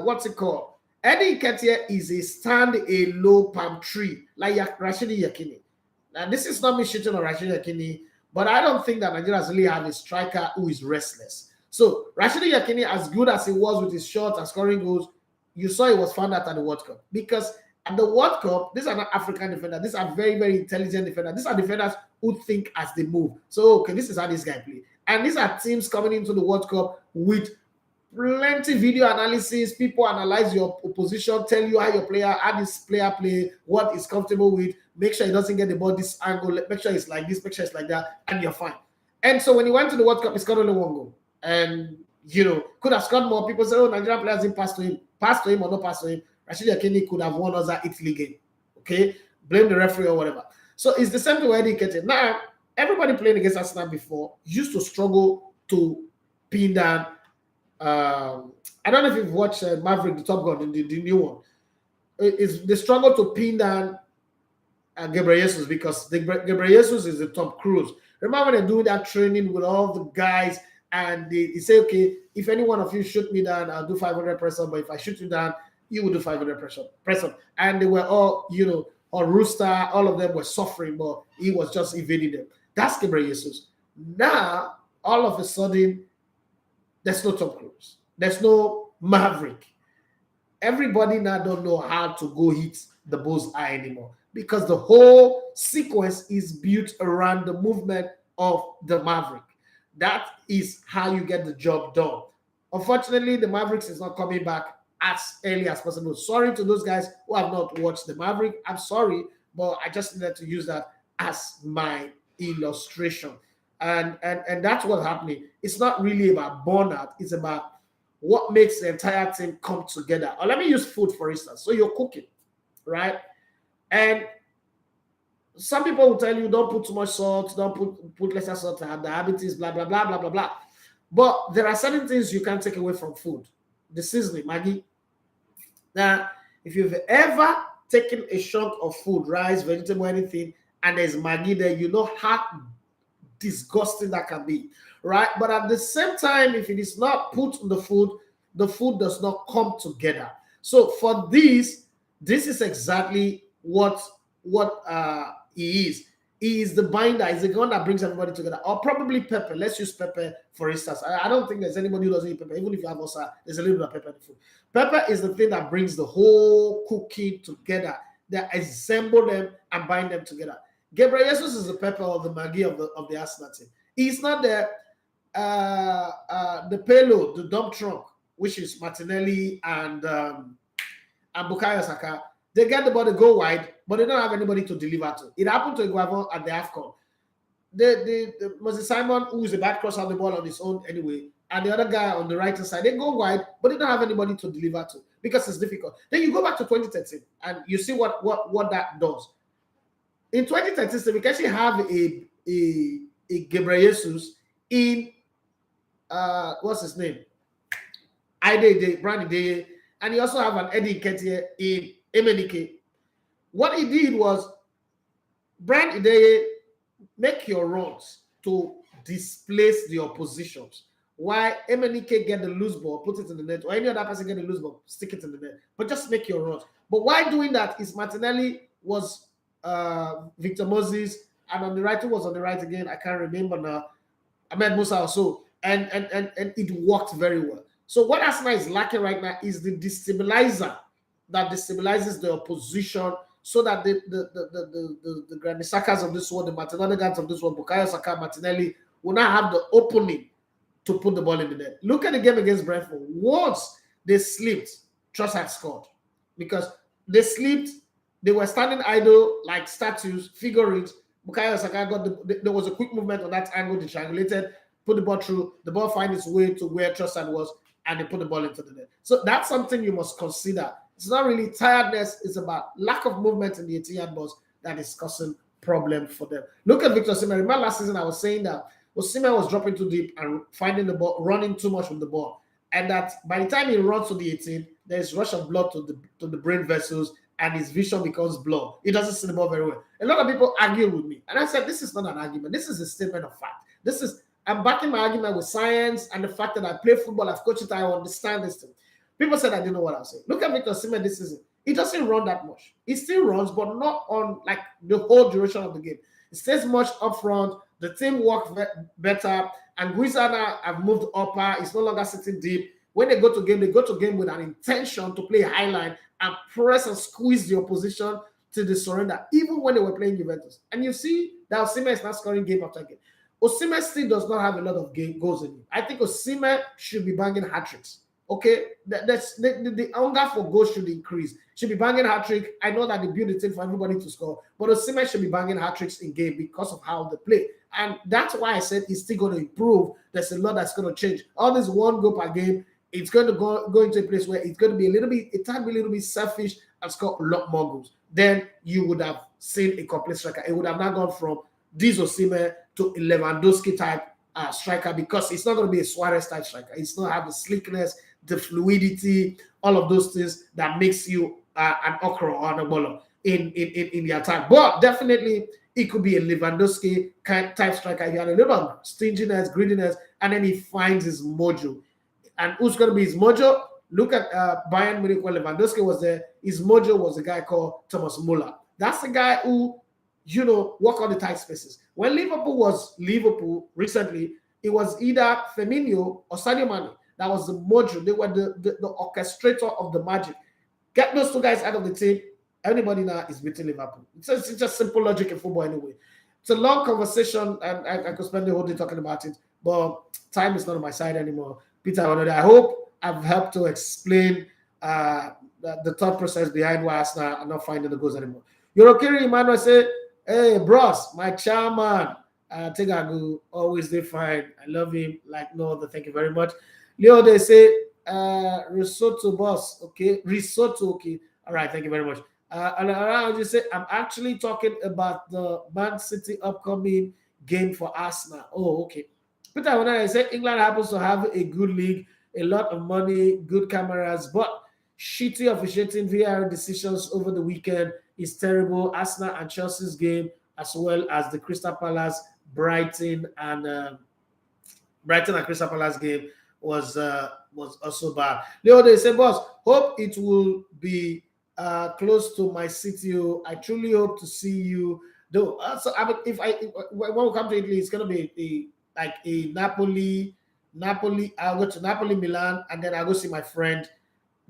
what's it called? Eddie Nketiah is a stand-a-low palm tree, like Rashidi Yekini. Now, this is not me shooting on Rashidi Yekini, but I don't think that Nigeria really have a striker who is restless. So, Rashidi Yekini, as good as he was with his shots and scoring goals, you saw he was found out at the World Cup. Because at the World Cup, these are not African defenders. These are very, very intelligent defenders. These are defenders who think as they move. So, okay, this is how this guy plays. And these are teams coming into the World Cup with plenty video analysis. People analyze your opposition, tell you how this player play, what he's comfortable with, make sure he doesn't get the ball this angle, make sure it's like this, make sure it's like that, and you're fine. And so when he went to the World Cup, he scored only 1 goal. And, could have scored more. People say, Nigerian players didn't pass to him or not pass to him. Rashidi Yekini could have won us that Italy game. Okay? Blame the referee or whatever. So it's the same thing with Eddie Nketiah. Now, everybody playing against Arsenal before used to struggle to pin down. I don't know if you've watched Maverick, the Top Gun, the new one. It's the struggle to pin down Gabriel Jesus, because Gabriel Jesus is the Tom Cruise. Remember when they're doing that training with all the guys, and they say, okay, if any one of you shoot me down, I'll do 500 press up, but if I shoot you down, you will do 500 press up. And they were all, or Rooster, all of them were suffering, but he was just evading them. That's Gabriel Jesus. Now, all of a sudden, there's no Tom Cruise. There's no Maverick. Everybody now don't know how to go hit the bullseye anymore, because the whole sequence is built around the movement of the Maverick. That is how you get the job done. Unfortunately, the Mavericks is not coming back as early as possible. Sorry to those guys who have not watched the Maverick. I'm sorry, but I just needed to use that as my illustration. And that's what's happening. It's not really about burnout. It's about what makes the entire team come together. Or let me use food, for instance. So you're cooking, right? And some people will tell you, don't put too much salt, don't put lesser salt, diabetes, blah, blah, blah, blah, blah, blah. But there are certain things you can't take away from food. The seasoning, Maggi. Now, if you've ever taken a chunk of food, rice, vegetable, anything, and there's Maggi there, you know how disgusting that can be, right? But at the same time, if it is not put in the food does not come together. So for this is exactly what he is. He is the binder. He's the one that brings everybody together. Or probably pepper. Let's use pepper for instance. I don't think there's anybody who doesn't eat pepper. Even if you have also, there's a little bit of pepper in the food. Pepper is the thing that brings the whole cookie together. That assemble them and bind them together. Gabriel Jesus is the pepper or the Maggi of the Arsenal team. He's not the payload, the dump trunk, which is Martinelli and Bukayo Saka. They get the ball, they go wide, but they don't have anybody to deliver to. It happened to Iguavo at the AFCON. The Moses Simon, who is a bad crosser on the ball on his own anyway, and the other guy on the right side, they go wide, but they don't have anybody to deliver to because it's difficult. Then you go back to 2013 and you see what that does. In 2013, we can actually have a Gabriel Jesus in what's his name? Brand Ideye, and you also have an Eddie Nketiah in Emenike. What he did was Brand Ideye make your runs to displace the oppositions. Why Emenike get the loose ball, put it in the net, or any other person get the loose ball, stick it in the net. But just make your runs. But why doing that is Martinelli was Victor Moses, and on the right, who was on the right again? I can't remember now. Ahmed Musa also, and it worked very well. So what Arsenal is lacking right now is the destabilizer that destabilizes the opposition, so that the Granit Xhakas of this world, the Martinelli of this world, Bukayo Saka, Martinelli will not have the opening to put the ball in the net. Look at the game against Brentford. Once they slipped, Trossard scored because they slipped. They were standing idle like statues, figurines. Bukayo Saka there was a quick movement on that angle, they triangulated, put the ball through, the ball finds its way to where Trossard was, and they put the ball into the net. So that's something you must consider. It's not really tiredness, it's about lack of movement in the 18-yard box that is causing problem for them. Look at Victor Osimhen. Remember last season I was saying that Osimhen was dropping too deep and finding the ball, running too much with the ball. And that by the time he runs to the 18, there's rush of blood to the brain vessels, and his vision becomes blurred. He doesn't see the ball very well. A lot of people argue with me. And I said, this is not an argument. This is a statement of fact. I'm backing my argument with science and the fact that I play football, I've coached it, I understand this thing. People said I didn't know what I was saying. Look at Victor Osimhen this season. He doesn't run that much. He still runs, but not on like the whole duration of the game. He stays much up front. The team works better. And Guizana have moved upper. He's no longer sitting deep. When they go to game with an intention to play high line and press and squeeze the opposition to the surrender, even when they were playing Juventus. And you see that Osimhen is not scoring game after game. Osimhen still does not have a lot of goals in him. I think Osimhen should be banging hat-tricks. Okay? The hunger for goals should increase. Should be banging hat-trick. I know that they build a team for everybody to score, but Osimhen should be banging hat-tricks in game because of how they play. And that's why I said he's still going to improve. There's a lot that's going to change. All this one goal per game, it's going to go into a place where it's going to be a little bit selfish and score a lot more goals. Then you would have seen a complete striker. It would have not gone from this Osimhen to a Lewandowski type striker, because it's not going to be a Suarez type striker. It's not have the slickness, the fluidity, all of those things that makes you an okra or a baller in the attack. But definitely it could be a Lewandowski type striker. He had a little of stinginess, greediness, and then he finds his mojo. And who's going to be his mojo? Look at Bayern Munich when Lewandowski was there. His mojo was a guy called Thomas Muller. That's the guy who, work on the tight spaces. When Liverpool was Liverpool recently, it was either Firmino or Sadio Mane. That was the mojo. They were the orchestrator of the magic. Get those two guys out of the team, anybody now is beating Liverpool. It's just simple logic in football anyway. It's a long conversation, and I could spend the whole day talking about it, but time is not on my side anymore. Peter, I hope I've helped to explain the thought process behind why Arsenal are not finding the goals anymore. Yorokiri Emmanuel say, hey, bros, my chairman, Tegagu, always they fine. I love him like no other. Thank you very much. Leo, they say, risotto, boss. Okay, risotto. Okay, all right. Thank you very much. And I'll just say, I'm actually talking about the Man City upcoming game for Arsenal. Oh, okay. Peter, when I say England happens to have a good league, a lot of money, good cameras, but shitty officiating VAR decisions over the weekend is terrible. Arsenal and Chelsea's game, as well as the Crystal Palace, Brighton and Crystal Palace game was also bad. Leo, they say, boss, hope it will be close to my city. I truly hope to see you No, so I mean, when we come to Italy, it's gonna be like a Napoli. I'll go to Napoli, Milan, and then I'll go see my friend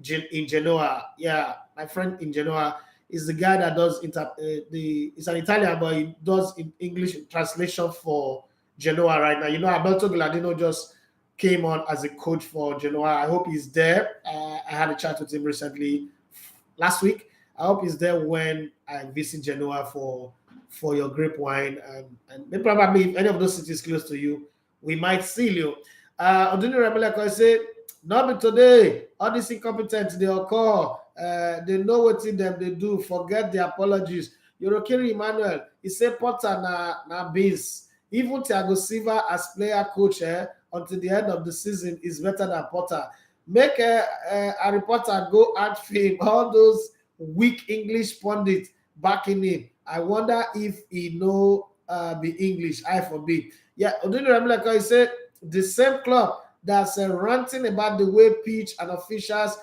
in Genoa. Yeah, my friend in Genoa is the guy that does It's an Italian, but he does in English translation for Genoa right now. You know, Alberto Gladino just came on as a coach for Genoa. I hope he's there. I had a chat with him recently, last week. I hope he's there when I visit Genoa for your grape wine, and maybe probably if any of those cities close to you, we might see you. Oduni Rebeleko, I say, not be today. All these incompetent, they all call. They know what in them they do. Forget the apologies. Yorokiri Emmanuel, he said Potter na beans. Even Thiago Silva as player coach until the end of the season is better than Potter. Make a reporter go at film. All those weak English pundits backing him. I wonder if he know the English. I forbid. Yeah, Oduni Rebeleko, he said the same club that's ranting about the way pitch and officials.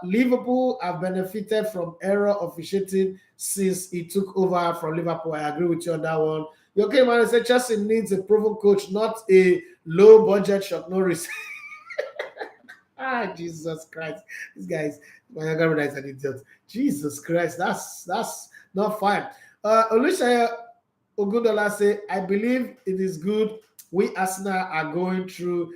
Liverpool have benefited from error officiating since he took over from Liverpool. I agree with you on that one. Okay, man, I said Chelsea needs a proven coach, not a low budget Chuck Norris. Jesus Christ. This guy's my younger brother is an idiot. Jesus Christ, that's not fine. Olusha Ogundola say, I believe it is good. We Arsenal are going through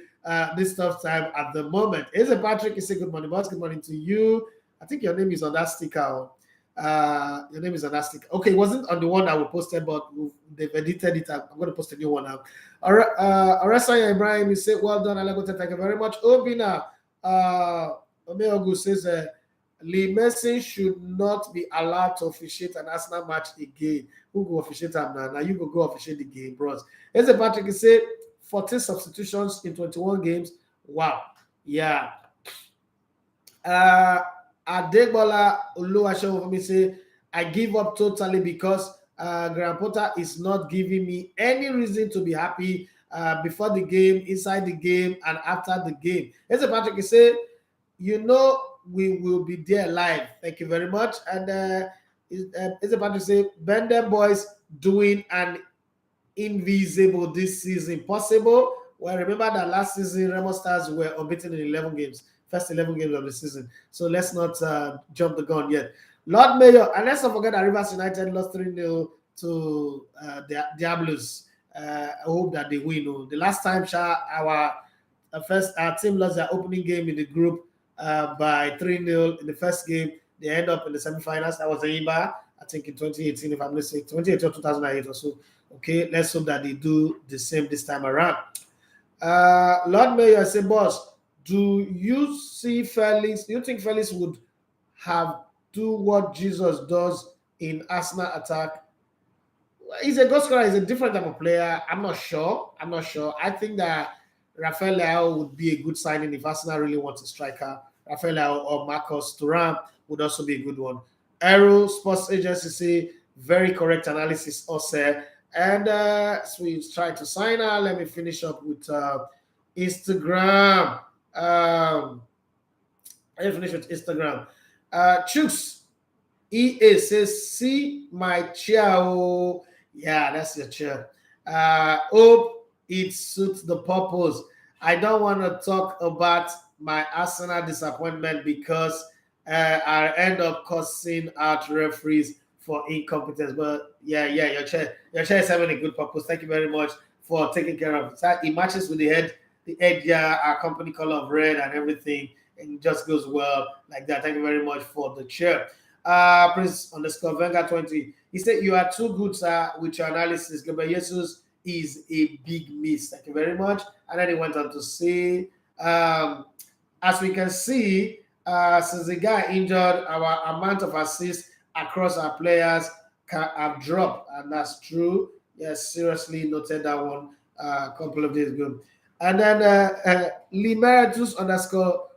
this tough time at the moment. Is it Patrick? You say good morning, boss. Good morning to you. I think your name is on that sticker. Your name is on that sticker. Okay, it wasn't on the one that we posted, but they've edited it. I'm going to post a new one now. Arasaya Ibrahim, you say, well done, Alagote. Thank you very much. Obina Omeogu says, Lee Messi should not be allowed to officiate an Arsenal match again. Who go officiate him now? Now you go officiate the game, bros. Is it Patrick? You say, 14 substitutions in 21 games. Wow. Yeah. Adegbola Oluwaseun for me say, I give up totally because Graham Potter is not giving me any reason to be happy before the game, inside the game, and after the game. As Patrick is say, you know, we will be there live. Thank you very much. And as Patrick say, Bender boys doing an invisible this season possible. Well, remember that last season Remo Stars were unbeaten in 11 games, first 11 games of the season. So let's not jump the gun yet. Lord Mayor, and let's not forget that Rivers United lost 3-0 to the Diablos. I hope that they win. The last time our team lost their opening game in the group by 3-0 in the first game. They end up in the semifinals. That was the IBA, I think in 2018, if I'm not mistaken, 2018 or 2008 or so. Okay, let's hope that they do the same this time around. Lord Mayor, I say, boss, do you think Felix would have do what Jesus does in Arsenal attack? He's a goal scorer. He's a different type of player. I'm not sure. I think that Rafael Leao would be a good signing if Arsenal really wants a striker. Rafael Leao or Marcus Thuram would also be a good one. Aero Sports Agency say very correct analysis also. And so we try to sign her. Let me finish up with Instagram. Let me finish with Instagram. Chooks EA says, see my chair. Oh. Yeah, that's your chair. Hope it suits the purpose. I don't want to talk about my Arsenal disappointment because I end up cussing out referees for incompetence. But yeah, your chair is having a good purpose. Thank you very much for taking care of it. It matches with the head, our company color of red and everything, and it just goes well like that. Thank you very much for the chair. Prince _Venga 20. He said, you are too good, sir, with your analysis. Gabriel Jesus is a big miss. Thank you very much. And then he went on to say, as we can see, since the guy injured, our amount of assists across our players have dropped. And that's true. Yes, seriously noted that one a couple of days ago. And then Limeratus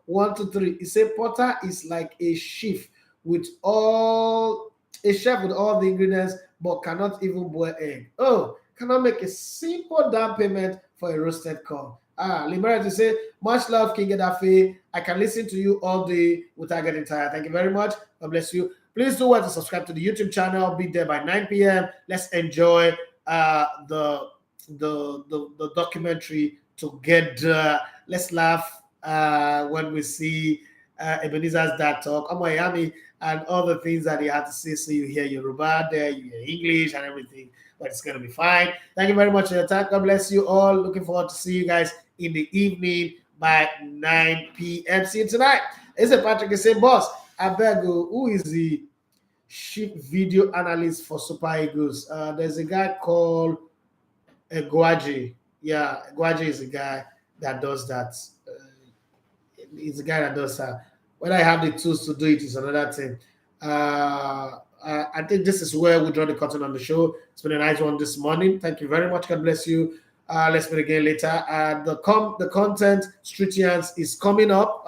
_123. He said, Potter is like a chef with all the ingredients, but cannot even boil egg. Oh, cannot make a simple down payment for a roasted corn. Limeratus say, much love, King Edafe. I can listen to you all day without getting tired. Thank you very much. God bless you. Please do well to subscribe to the YouTube channel. Be there by 9 p.m. Let's enjoy the documentary together. Let's laugh when we see Ebenezer's dad talk, Miami, and all the things that he had to say. So you hear Yoruba there, you hear English and everything, but it's going to be fine. Thank you very much for your time. God bless you all. Looking forward to see you guys in the evening by 9 p.m. See you tonight. It's a Patrick say, boss, I beg you, who is the chief video analyst for Super Eagles? There's a guy called Eguaji. Yeah, Eguaji is a guy that does that. He's a guy that does that. When I have the tools to do it is another thing. I think this is where we draw the curtain on the show. It's been a nice one this morning. Thank you very much. God bless you. Let's meet again later. The content Streetians is coming up.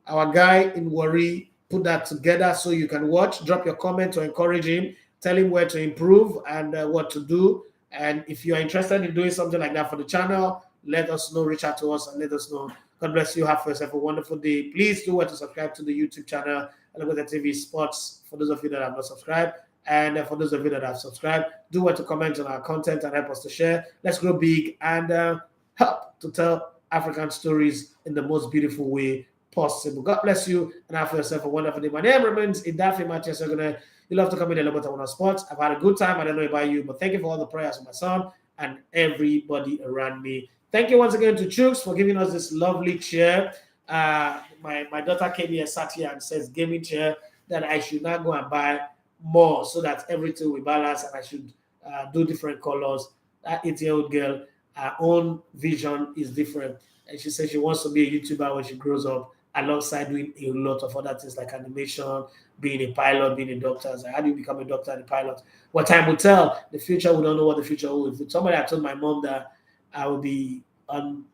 Our guy in Warri put that together so you can watch. Drop your comment to encourage him. Tell him where to improve and what to do. And if you are interested in doing something like that for the channel, let us know. Reach out to us and let us know. God bless you. Have yourself a wonderful day. Please do want to subscribe to the YouTube channel, Alagosa TV Sports, for those of you that have not subscribed. And for those of you that have subscribed, do want to comment on our content and help us to share. Let's grow big and help to tell African stories in the most beautiful way possible. God bless you and have yourself a wonderful day. My name remains Idafi Mathias. You love to come in a little bit on sports. I've had a good time. I don't know about you, but thank you for all the prayers of my son and everybody around me. Thank you once again to Chooks for giving us this lovely chair. My daughter came here, sat here and says gaming chair that I should not go and buy more so that everything will balance and I should do different colors. That 8-year-old girl, her own vision is different. And she says she wants to be a YouTuber when she grows up, alongside doing a lot of other things like animation, being a pilot, being a doctor. Like, how do you become a doctor and a pilot? What time will tell. The future, we don't know what the future holds. If somebody had told my mom that I would be on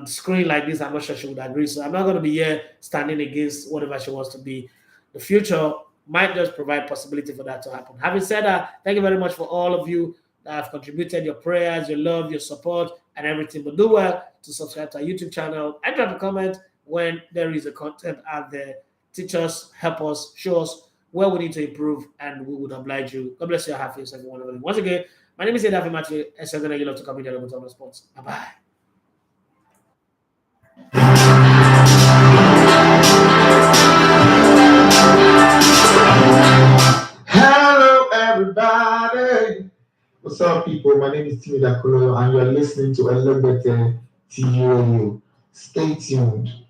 screen like this, I'm not sure she would agree. So I'm not going to be here standing against whatever she wants to be. The future might just provide possibility for that to happen. Having said that, thank you very much for all of you that have contributed your prayers, your love, your support, and everything. But do well to subscribe to our YouTube channel and drop a comment when there is a content out there. Teach us, help us, show us where we need to improve, and we would oblige you. God bless you. Have yourself everyone. Once again, my name is Edafi Mathieu, and so you love to come in the Local Sports. Bye-bye. Hello, everybody. What's up, people? My name is Timmy Dakolo, and you are listening to Elebete TV Radio. Stay tuned.